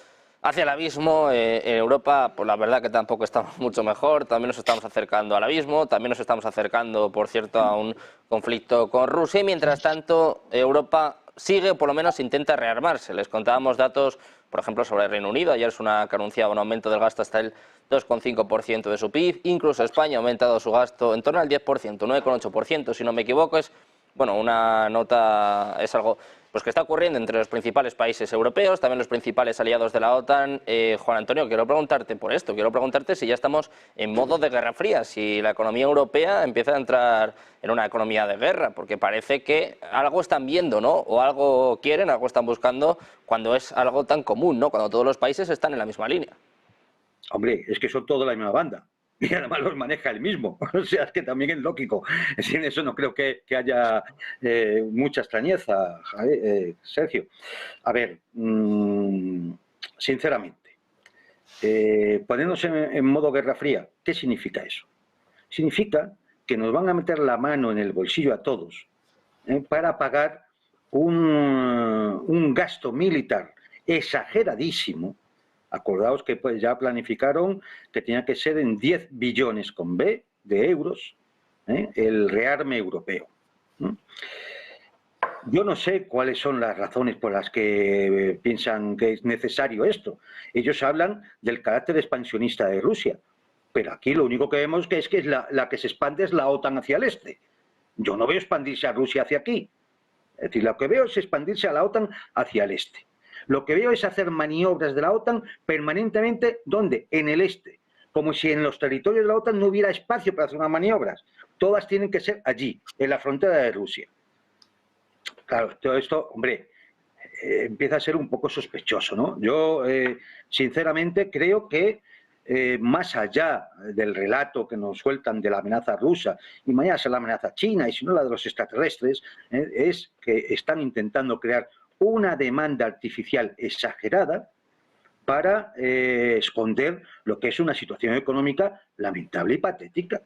el abismo, en Europa, pues la verdad que tampoco estamos mucho mejor, también nos estamos acercando al abismo, también nos estamos acercando, por cierto, a un conflicto con Rusia y mientras tanto Europa sigue, o por lo menos intenta rearmarse. Les contábamos datos, por ejemplo, sobre el Reino Unido. Ayer Sunak anunciaba un aumento del gasto hasta el 2,5% de su PIB. Incluso España ha aumentado su gasto en torno al 10%, 9,8%, si no me equivoco. Es, bueno, una nota, es algo pues que está ocurriendo entre los principales países europeos, también los principales aliados de la OTAN. Juan Antonio, quiero preguntarte por esto, quiero preguntarte si ya estamos en modo de guerra fría, si la economía europea empieza a entrar en una economía de guerra, porque parece que algo están viendo, ¿no? O algo quieren, algo están buscando, cuando es algo tan común, ¿no? Cuando todos los países están en la misma línea.
Hombre, es que son todos la misma banda. Y además los maneja el mismo, o sea, es que también es lógico. En eso no creo que haya mucha extrañeza, Sergio. A ver, sinceramente, ponernos en modo guerra fría, ¿qué significa eso? Significa que nos van a meter la mano en el bolsillo a todos para pagar un gasto militar exageradísimo. Acordaos que pues ya planificaron que tenía que ser en 10 billones con B de euros el rearme europeo. Yo no sé cuáles son las razones por las que piensan que es necesario esto. Ellos hablan del carácter expansionista de Rusia, pero aquí lo único que vemos es que la que se expande es la OTAN hacia el este. Yo no veo expandirse a Rusia hacia aquí. Es decir, lo que veo es expandirse a la OTAN hacia el este. Lo que veo es hacer maniobras de la OTAN permanentemente, ¿dónde? En el este. Como si en los territorios de la OTAN no hubiera espacio para hacer unas maniobras. Todas tienen que ser allí, en la frontera de Rusia. Claro, todo esto, hombre, empieza a ser un poco sospechoso, ¿no? Yo, sinceramente, creo que más allá del relato que nos sueltan de la amenaza rusa, y mañana será la amenaza china, y si no la de los extraterrestres, es que están intentando crear una demanda artificial exagerada para esconder lo que es una situación económica lamentable y patética,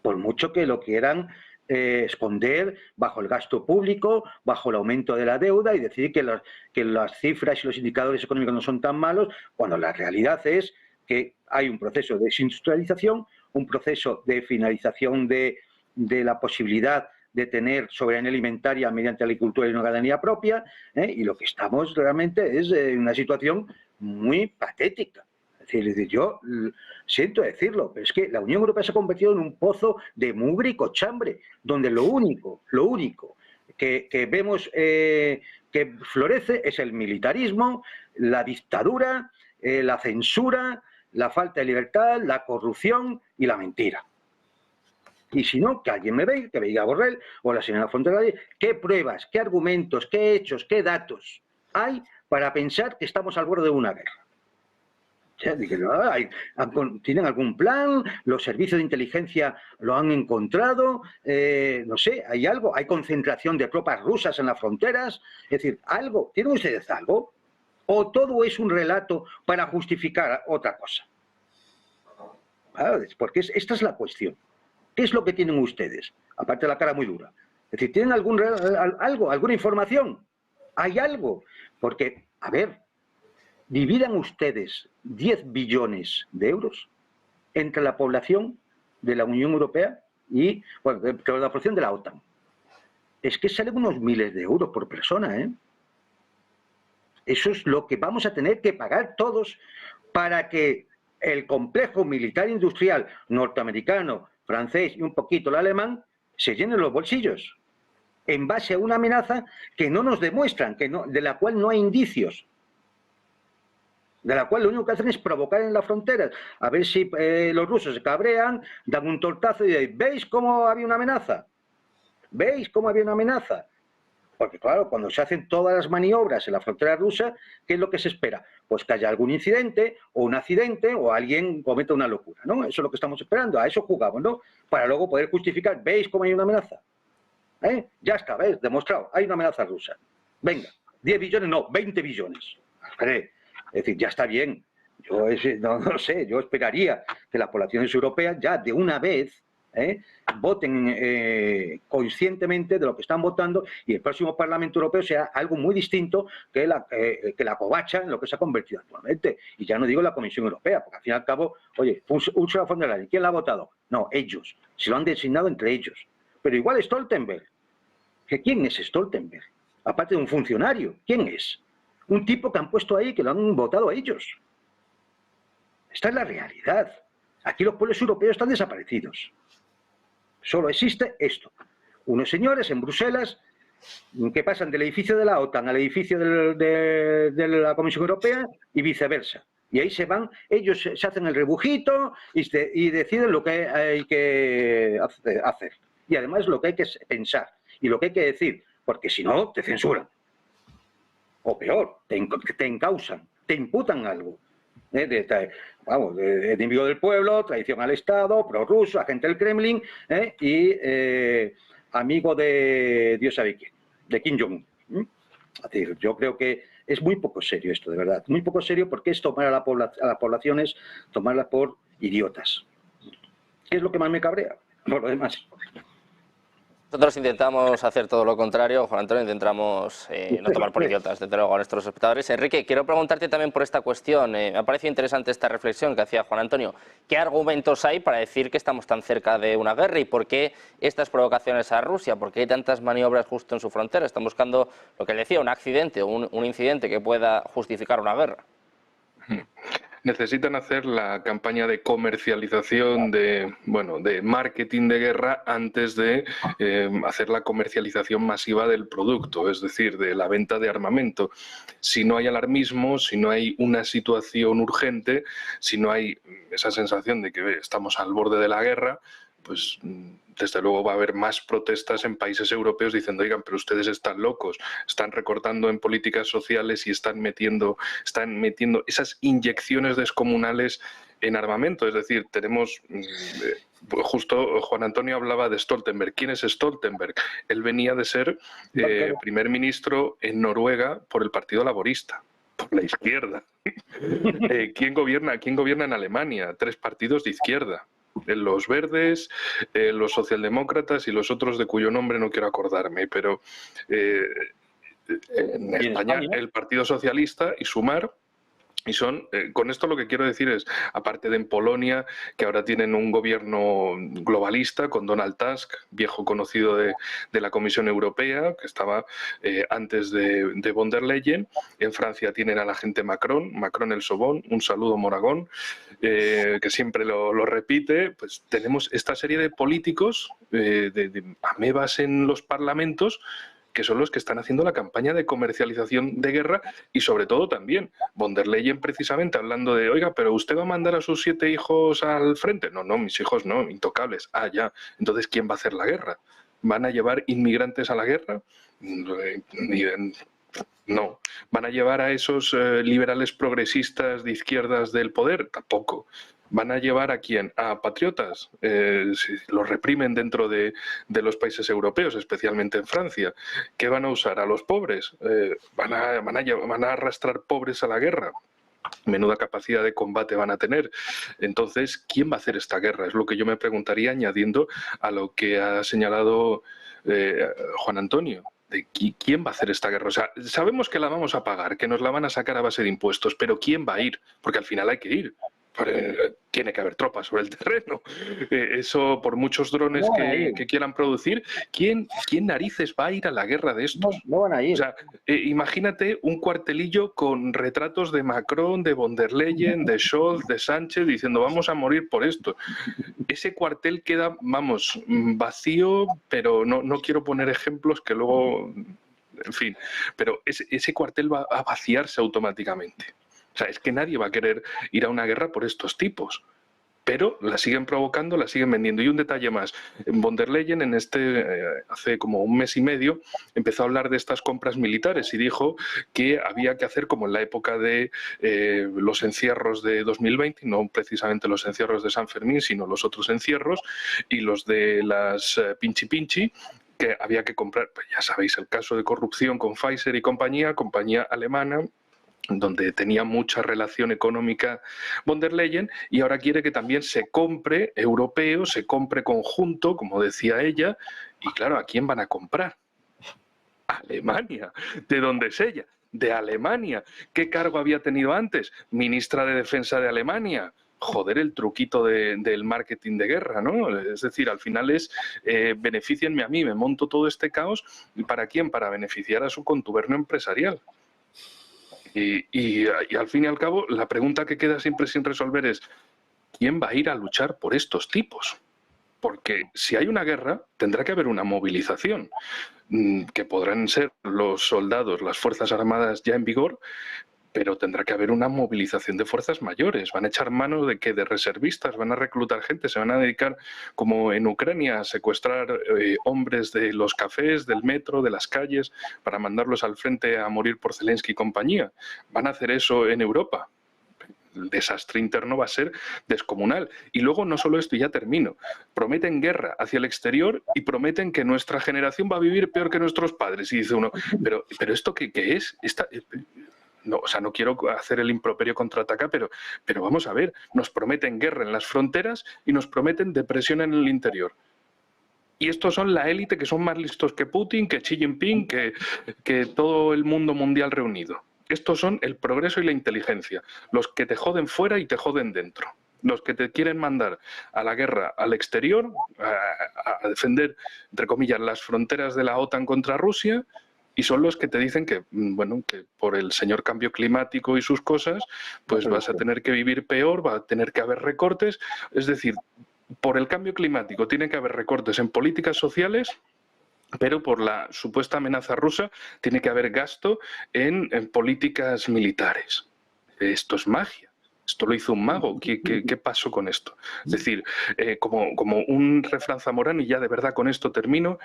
por mucho que lo quieran esconder bajo el gasto público, bajo el aumento de la deuda y decir que las cifras y los indicadores económicos no son tan malos, cuando la realidad es que hay un proceso de desindustrialización, un proceso de finalización de la posibilidad de tener soberanía alimentaria mediante agricultura y una ganadería propia, y lo que estamos realmente es en una situación muy patética. Es decir, yo siento decirlo, pero es que la Unión Europea se ha convertido en un pozo de mugre y cochambre, donde lo único que vemos que florece es el militarismo, la dictadura, la censura, la falta de libertad, la corrupción y la mentira. Y si no, que alguien me venga, que me diga Borrell o la señora Fontella, qué pruebas, qué argumentos, qué hechos, qué datos hay para pensar que estamos al borde de una guerra. O sea, ¿tienen algún plan? ¿Los servicios de inteligencia lo han encontrado? No sé, ¿hay algo? ¿Hay concentración de tropas rusas en las fronteras? Es decir, ¿algo? ¿Tienen ustedes algo? ¿O todo es un relato para justificar otra cosa? Porque esta es la cuestión. ¿Qué es lo que tienen ustedes? Aparte de la cara muy dura. Es decir, ¿tienen alguna información? ¿Hay algo? Porque, a ver, dividan ustedes 10 billones de euros entre la población de la Unión Europea y, bueno, la población de la OTAN. Es que salen unos miles de euros por persona, ¿eh? Eso es lo que vamos a tener que pagar todos para que el complejo militar industrial norteamericano, francés y un poquito el alemán se llenen los bolsillos en base a una amenaza que no nos demuestran, de la cual no hay indicios. de la cual lo único que hacen es provocar en las fronteras, a ver si los rusos se cabrean, dan un tortazo y dicen, ¿veis cómo había una amenaza? ¿Veis cómo había una amenaza? Porque claro, cuando se hacen todas las maniobras en la frontera rusa, ¿qué es lo que se espera? Pues que haya algún incidente, o un accidente, o alguien cometa una locura, ¿no? Eso es lo que estamos esperando, a eso jugamos, ¿no? Para luego poder justificar, ¿veis cómo hay una amenaza? Ya está, ¿ves? Demostrado, hay una amenaza rusa. Venga, 10 billones, no, 20 billones. Es decir, ya está bien. Yo no sé, yo esperaría que las poblaciones europeas ya de una vez voten conscientemente de lo que están votando y el próximo Parlamento Europeo sea algo muy distinto que la covacha en lo que se ha convertido actualmente. Y ya no digo la Comisión Europea, porque al fin y al cabo, oye, Ursula von der Leyen, ¿quién la ha votado? No, ellos. Se lo han designado entre ellos. Pero igual Stoltenberg. ¿Quién es Stoltenberg? Aparte de un funcionario, ¿quién es? Un tipo que han puesto ahí, que lo han votado a ellos. Esta es la realidad. Aquí los pueblos europeos están desaparecidos. Solo existe esto. Unos señores en Bruselas que pasan del edificio de la OTAN al edificio de la Comisión Europea y viceversa. Y ahí se van, ellos se hacen el rebujito y deciden lo que hay que hacer. Y además lo que hay que pensar y lo que hay que decir, porque si no, te censuran. O peor, te encausan, te imputan algo. Enemigo del pueblo, traición al Estado, prorruso, agente del Kremlin y amigo de Dios sabe quién, de Kim Jong-un. Es decir, yo creo que es muy poco serio esto, de verdad. Muy poco serio porque es tomar a las poblaciones, tomarlas por idiotas. ¿Qué es lo que más me cabrea? Por lo demás.
Nosotros intentamos hacer todo lo contrario, Juan Antonio, intentamos no tomar por idiotas, desde luego, a nuestros espectadores. Enrique, quiero preguntarte también por esta cuestión. Me ha parecido interesante esta reflexión que hacía Juan Antonio. ¿Qué argumentos hay para decir que estamos tan cerca de una guerra y por qué estas provocaciones a Rusia? ¿Por qué hay tantas maniobras justo en su frontera? Están buscando, lo que él decía, un accidente, un incidente que pueda justificar una guerra.
Necesitan hacer la campaña de comercialización, de marketing de guerra antes de hacer la comercialización masiva del producto, es decir, de la venta de armamento. Si no hay alarmismo, si no hay una situación urgente, si no hay esa sensación de que estamos al borde de la guerra, pues desde luego va a haber más protestas en países europeos diciendo, oigan, pero ustedes están locos, están recortando en políticas sociales y están metiendo esas inyecciones descomunales en armamento. Es decir, tenemos, justo Juan Antonio hablaba de Stoltenberg. ¿Quién es Stoltenberg? Él venía de ser primer ministro en Noruega por el Partido Laborista, por la izquierda. ¿Quién gobierna en Alemania? 3 partidos de izquierda. Los verdes, los socialdemócratas y los otros de cuyo nombre no quiero acordarme, pero en España el Partido Socialista y Sumar. Y son, con esto lo que quiero decir es, aparte de en Polonia, que ahora tienen un gobierno globalista con Donald Tusk, viejo conocido de la Comisión Europea, que estaba antes de von der Leyen. En Francia tienen a la gente Macron el Sobón, un saludo Moragón, que siempre lo repite. Pues tenemos esta serie de políticos, de amebas en los parlamentos, que son los que están haciendo la campaña de comercialización de guerra y sobre todo también von der Leyen precisamente hablando de, oiga, pero ¿usted va a mandar a sus 7 hijos al frente? No, mis hijos no, intocables. Ah, ya. Entonces, ¿quién va a hacer la guerra? ¿Van a llevar inmigrantes a la guerra? No. ¿Van a llevar a esos liberales progresistas de izquierdas del poder? Tampoco. ¿Van a llevar a quién? ¿A patriotas? Los reprimen dentro de los países europeos, especialmente en Francia. ¿Qué van a usar? ¿A los pobres? ¿Van a arrastrar pobres a la guerra? Menuda capacidad de combate van a tener. Entonces, ¿quién va a hacer esta guerra? Es lo que yo me preguntaría, añadiendo a lo que ha señalado Juan Antonio. De quién va a hacer esta guerra. O sea, sabemos que la vamos a pagar, que nos la van a sacar a base de impuestos, pero ¿quién va a ir? Porque al final hay que ir. Tiene que haber tropas sobre el terreno. Eso, por muchos drones que quieran producir, ¿quién narices va a ir a la guerra de estos?
No van a ir.
O sea, imagínate un cuartelillo con retratos de Macron, de von der Leyen, de Scholz, de Sánchez, diciendo vamos a morir por esto. Ese cuartel queda, vamos, vacío, pero no quiero poner ejemplos que luego... En fin, pero ese cuartel va a vaciarse automáticamente. O sea, es que nadie va a querer ir a una guerra por estos tipos. Pero la siguen provocando, la siguen vendiendo. Y un detalle más, von der Leyen hace como un mes y medio empezó a hablar de estas compras militares y dijo que había que hacer como en la época de los encierros de 2020, no precisamente los encierros de San Fermín, sino los otros encierros y los de las pinchi, que había que comprar, pues ya sabéis, el caso de corrupción con Pfizer y compañía alemana, donde tenía mucha relación económica von der Leyen, y ahora quiere que también se compre europeo, se compre conjunto, como decía ella, y claro, ¿a quién van a comprar? Alemania. ¿De dónde es ella? De Alemania. ¿Qué cargo había tenido antes? Ministra de Defensa de Alemania. Joder, el truquito del marketing de guerra, ¿no? Es decir, al final es benefícienme a mí, me monto todo este caos, ¿y para quién? Para beneficiar a su contubernio empresarial. Y al fin y al cabo, la pregunta que queda siempre sin resolver es ¿quién va a ir a luchar por estos tipos? Porque si hay una guerra, tendrá que haber una movilización, que podrán ser los soldados, las Fuerzas Armadas ya en vigor, pero tendrá que haber una movilización de fuerzas mayores. Van a echar mano de reservistas, van a reclutar gente, se van a dedicar, como en Ucrania, a secuestrar hombres de los cafés, del metro, de las calles, para mandarlos al frente a morir por Zelensky y compañía. Van a hacer eso en Europa. El desastre interno va a ser descomunal. Y luego no solo esto, y ya termino, prometen guerra hacia el exterior y prometen que nuestra generación va a vivir peor que nuestros padres. Y dice uno, ¿pero esto qué es? No, o sea, no quiero hacer el improperio contraataca, pero vamos a ver, nos prometen guerra en las fronteras y nos prometen depresión en el interior. Y estos son la élite que son más listos que Putin, que Xi Jinping, que todo el mundo mundial reunido. Estos son el progreso y la inteligencia, los que te joden fuera y te joden dentro. Los que te quieren mandar a la guerra al exterior, a defender, entre comillas, las fronteras de la OTAN contra Rusia, y son los que te dicen que, bueno, que por el señor cambio climático y sus cosas, pues vas a tener que vivir peor, va a tener que haber recortes. Es decir, por el cambio climático tiene que haber recortes en políticas sociales, pero por la supuesta amenaza rusa tiene que haber gasto en políticas militares. Esto es magia. Esto lo hizo un mago. ¿Qué pasó con esto? Es decir, como un refrán zamorano, y ya de verdad con esto termino,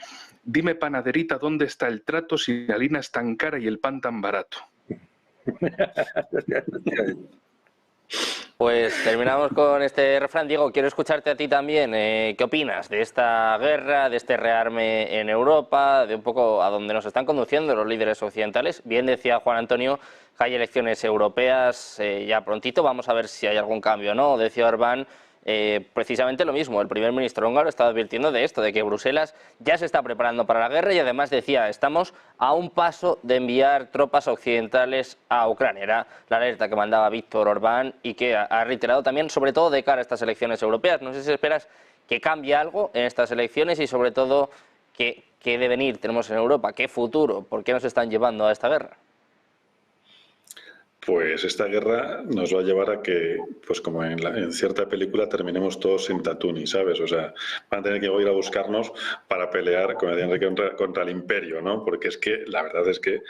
dime panaderita, ¿dónde está el trato si la harina es tan cara y el pan tan barato?
Pues terminamos con este refrán. Diego, quiero escucharte a ti también. ¿Qué opinas de esta guerra, de este rearme en Europa, de un poco a dónde nos están conduciendo los líderes occidentales? Bien decía Juan Antonio que hay elecciones europeas ya prontito, vamos a ver si hay algún cambio o no. Decía Orbán precisamente lo mismo, el primer ministro húngaro estaba advirtiendo de esto, de que Bruselas ya se está preparando para la guerra y además decía, estamos a un paso de enviar tropas occidentales a Ucrania. Era la alerta que mandaba Víctor Orbán y que ha reiterado también, sobre todo de cara a estas elecciones europeas. No sé si esperas que cambie algo en estas elecciones y sobre todo qué devenir tenemos en Europa, qué futuro, por qué nos están llevando a esta guerra.
Pues esta guerra nos va a llevar a que, pues como en cierta película, terminemos todos sin Tatooine, ¿sabes? O sea, van a tener que ir a buscarnos para pelear contra el imperio, ¿no? Porque es que la verdad es que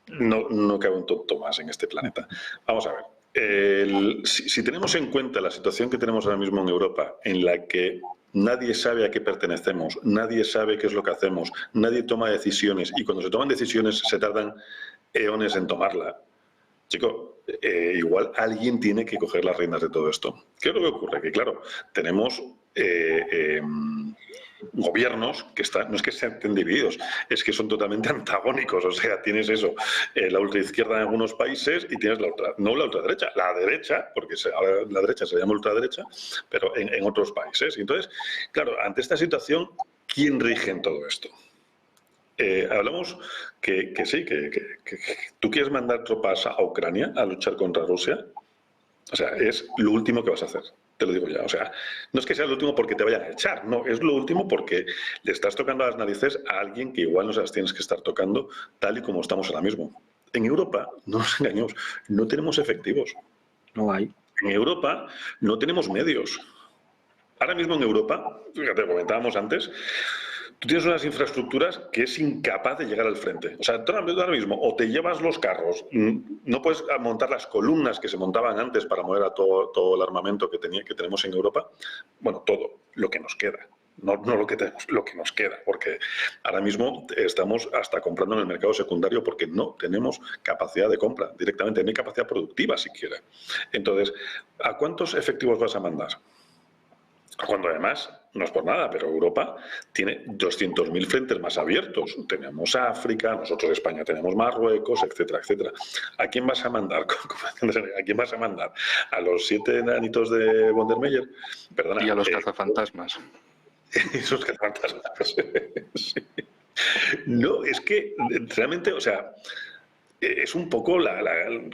no cabe un tonto más en este planeta. Vamos a ver. Si tenemos en cuenta la situación que tenemos ahora mismo en Europa, en la que nadie sabe a qué pertenecemos, nadie sabe qué es lo que hacemos, nadie toma decisiones y cuando se toman decisiones se tardan eones en tomarla. Chico, igual alguien tiene que coger las riendas de todo esto. ¿Qué es lo que ocurre? Que claro, tenemos gobiernos que no es que sean divididos, es que son totalmente antagónicos. O sea, tienes eso, la ultraizquierda en algunos países y tienes no la ultraderecha, la derecha, porque ahora la derecha se llama ultraderecha, pero en otros países. Y entonces, claro, ante esta situación, ¿quién rige en todo esto? Hablamos que sí, que tú quieres mandar tropas a Ucrania a luchar contra Rusia. O sea, es lo último que vas a hacer, te lo digo ya. O sea, no es que sea lo último porque te vayan a echar, no, es lo último porque le estás tocando las narices a alguien que igual no se las tienes que estar tocando tal y como estamos ahora mismo. En Europa, no nos engañemos, no tenemos efectivos.
No hay.
En Europa no tenemos medios. Ahora mismo en Europa, te comentábamos antes, tú tienes unas infraestructuras que es incapaz de llegar al frente. O sea, tú ahora mismo o te llevas los carros, no puedes montar las columnas que se montaban antes para mover a todo el armamento que tenemos en Europa. Bueno, todo lo que nos queda. No lo que tenemos, lo que nos queda, porque ahora mismo estamos hasta comprando en el mercado secundario porque no tenemos capacidad de compra directamente, no hay capacidad productiva siquiera. Entonces, ¿a cuántos efectivos vas a mandar? Cuando además, no es por nada, pero Europa tiene 200.000 frentes más abiertos. Tenemos África, nosotros España tenemos Marruecos, etcétera, etcétera. ¿A quién vas a mandar? ¿A quién vas a mandar? ¿A los 7 enanitos de von der Meyer? Perdona,
y a los cazafantasmas.
Esos cazafantasmas. Sí. No, es que realmente, o sea, es un poco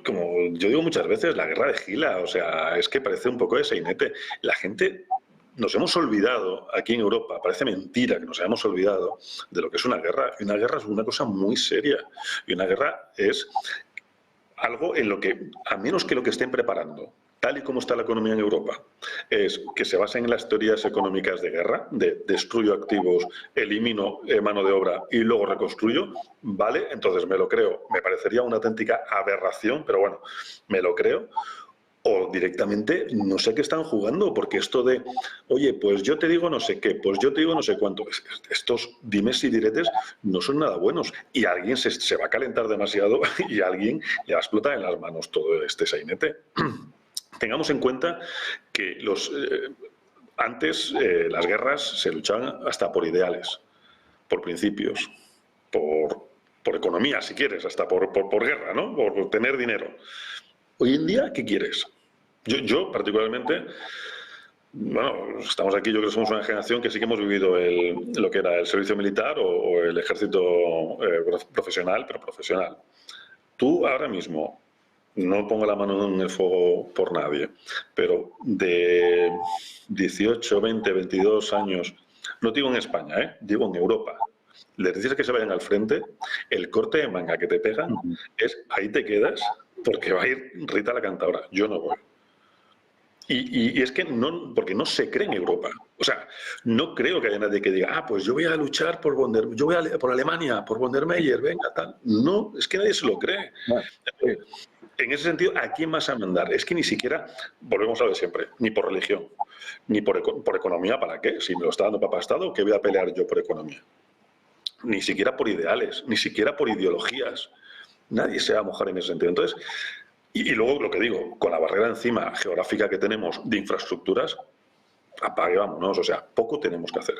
como yo digo muchas veces, la guerra de Gila. O sea, es que parece un poco de sainete. La gente nos hemos olvidado aquí en Europa, parece mentira que nos hayamos olvidado de lo que es una guerra. Y una guerra es una cosa muy seria. Y una guerra es algo en lo que, a menos que lo que estén preparando, tal y como está la economía en Europa, es que se basen en las teorías económicas de guerra, de destruyo activos, elimino mano de obra y luego reconstruyo, vale, entonces me lo creo. Me parecería una auténtica aberración, pero bueno, me lo creo. O directamente no sé qué están jugando, porque esto de, oye, pues yo te digo no sé qué, pues yo te digo no sé cuánto, estos dimes y diretes no son nada buenos. Y alguien se va a calentar demasiado y a alguien le va a explotar en las manos todo este sainete. Tengamos en cuenta que antes las guerras se luchaban hasta por ideales, por principios, por economía, si quieres, hasta por guerra, ¿no? Por tener dinero. Hoy en día, ¿qué quieres? Yo particularmente, bueno, estamos aquí, yo creo que somos una generación que sí que hemos vivido lo que era el servicio militar o el ejército profesional, pero profesional. Tú ahora mismo, no pongo la mano en el fuego por nadie, pero de 18, 20, 22 años, no digo en España, digo en Europa, les dices que se vayan al frente, el corte de manga que te pegan es ahí te quedas porque va a ir Rita la Cantadora, yo no voy. Y es que no, porque no se cree en Europa. O sea, no creo que haya nadie que diga, pues yo voy a luchar por por Alemania, por von der Meyer, venga, tal. No, es que nadie se lo cree. En ese sentido, ¿a quién vas a mandar? Es que ni siquiera, volvemos a lo de siempre, ni por religión, ni por economía, ¿para qué? Si me lo está dando Papá Estado, ¿qué voy a pelear yo por economía? Ni siquiera por ideales, ni siquiera por ideologías. Nadie se va a mojar en ese sentido. Entonces, y luego lo que digo, con la barrera encima geográfica que tenemos de infraestructuras, apague, vámonos, o sea, poco tenemos que hacer.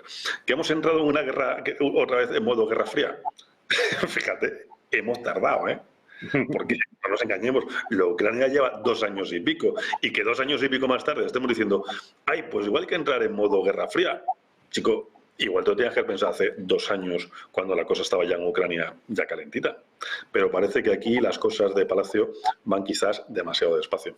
¿Que hemos entrado en una guerra, otra vez en modo guerra fría? Fíjate, hemos tardado, porque no nos engañemos, la Ucrania lleva 2 años y pico, y que 2 años y pico más tarde estemos diciendo, pues igual que entrar en modo guerra fría. Chico, igual te lo tenías que pensar hace 2 años, cuando la cosa estaba ya en Ucrania ya calentita. Pero parece que aquí las cosas de Palacio van quizás demasiado despacio.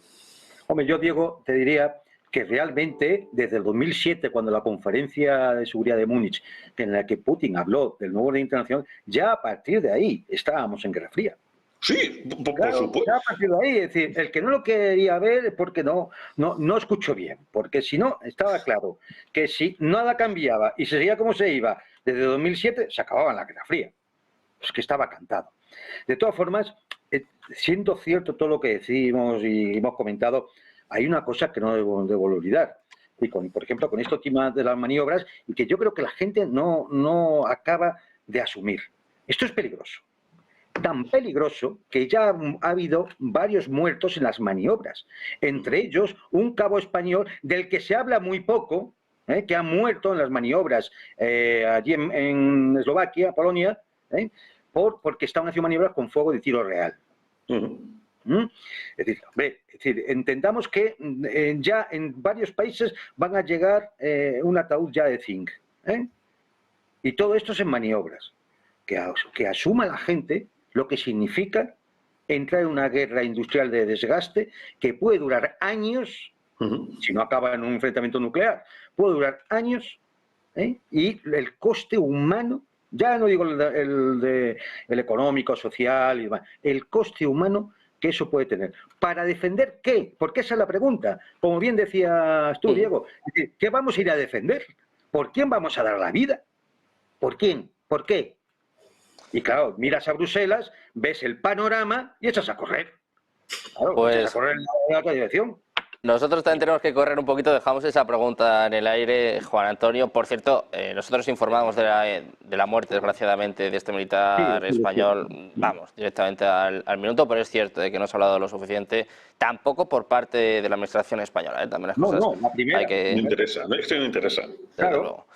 Hombre, yo, Diego, te diría que realmente desde el 2007, cuando la conferencia de seguridad de Múnich, en la que Putin habló del nuevo orden internacional, ya a partir de ahí estábamos en Guerra Fría.
Sí, por supuesto.
Ya a partir de ahí, es decir, el que no lo quería ver es porque no escuchó bien, porque si no, estaba claro que si nada cambiaba y se seguía como se iba desde 2007, se acababa la Guerra Fría. Es que estaba cantado. De todas formas, siendo cierto todo lo que decimos y hemos comentado, hay una cosa que no debo olvidar. Y por ejemplo, con este tema de las maniobras, y que yo creo que la gente no acaba de asumir. Esto es peligroso. Tan peligroso que ya ha habido varios muertos en las maniobras. Entre ellos, un cabo español del que se habla muy poco, que ha muerto en las maniobras allí en Eslovaquia, Polonia, porque estaban haciendo maniobras con fuego de tiro real. Es decir, entendamos que ya en varios países van a llegar un ataúd ya de zinc. Y todo esto es en maniobras. Que asuma la gente lo que significa entrar en una guerra industrial de desgaste que puede durar años, si no acaba en un enfrentamiento nuclear, puede durar años, y el coste humano, ya no digo el económico, social, y demás, el coste humano que eso puede tener. ¿Para defender qué? Porque esa es la pregunta. Como bien decías tú, Diego, ¿qué vamos a ir a defender? ¿Por quién vamos a dar la vida? ¿Por quién? ¿Por qué? Y claro, miras a Bruselas, ves el panorama y echas a correr. Claro,
Pues
echas a correr en la otra dirección.
nosotros también tenemos que correr un poquito, dejamos esa pregunta en el aire, Juan Antonio. Por cierto, nosotros informamos de la muerte, desgraciadamente, de este militar español, vamos, directamente al minuto, pero es cierto que no se ha hablado lo suficiente, tampoco por parte de la administración española. También las cosas
la primera.
hay que...
Me interesa, esto me interesa.
Claro.
Luego.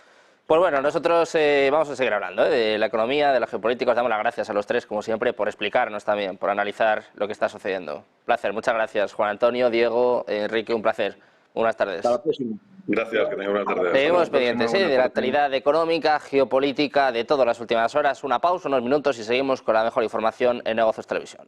Pues bueno, nosotros vamos a seguir hablando de la economía, de la geopolítica. Os damos las gracias a los tres, como siempre, por explicarnos también, por analizar lo que está sucediendo. Un placer, muchas gracias, Juan Antonio, Diego, Enrique, un placer. Buenas tardes.
Hasta la próxima.
Gracias, que tengan buena tarde.
Seguimos pendientes de la actualidad económica, geopolítica, de todas las últimas horas. Una pausa, unos minutos y seguimos con la mejor información en Negocios Televisión.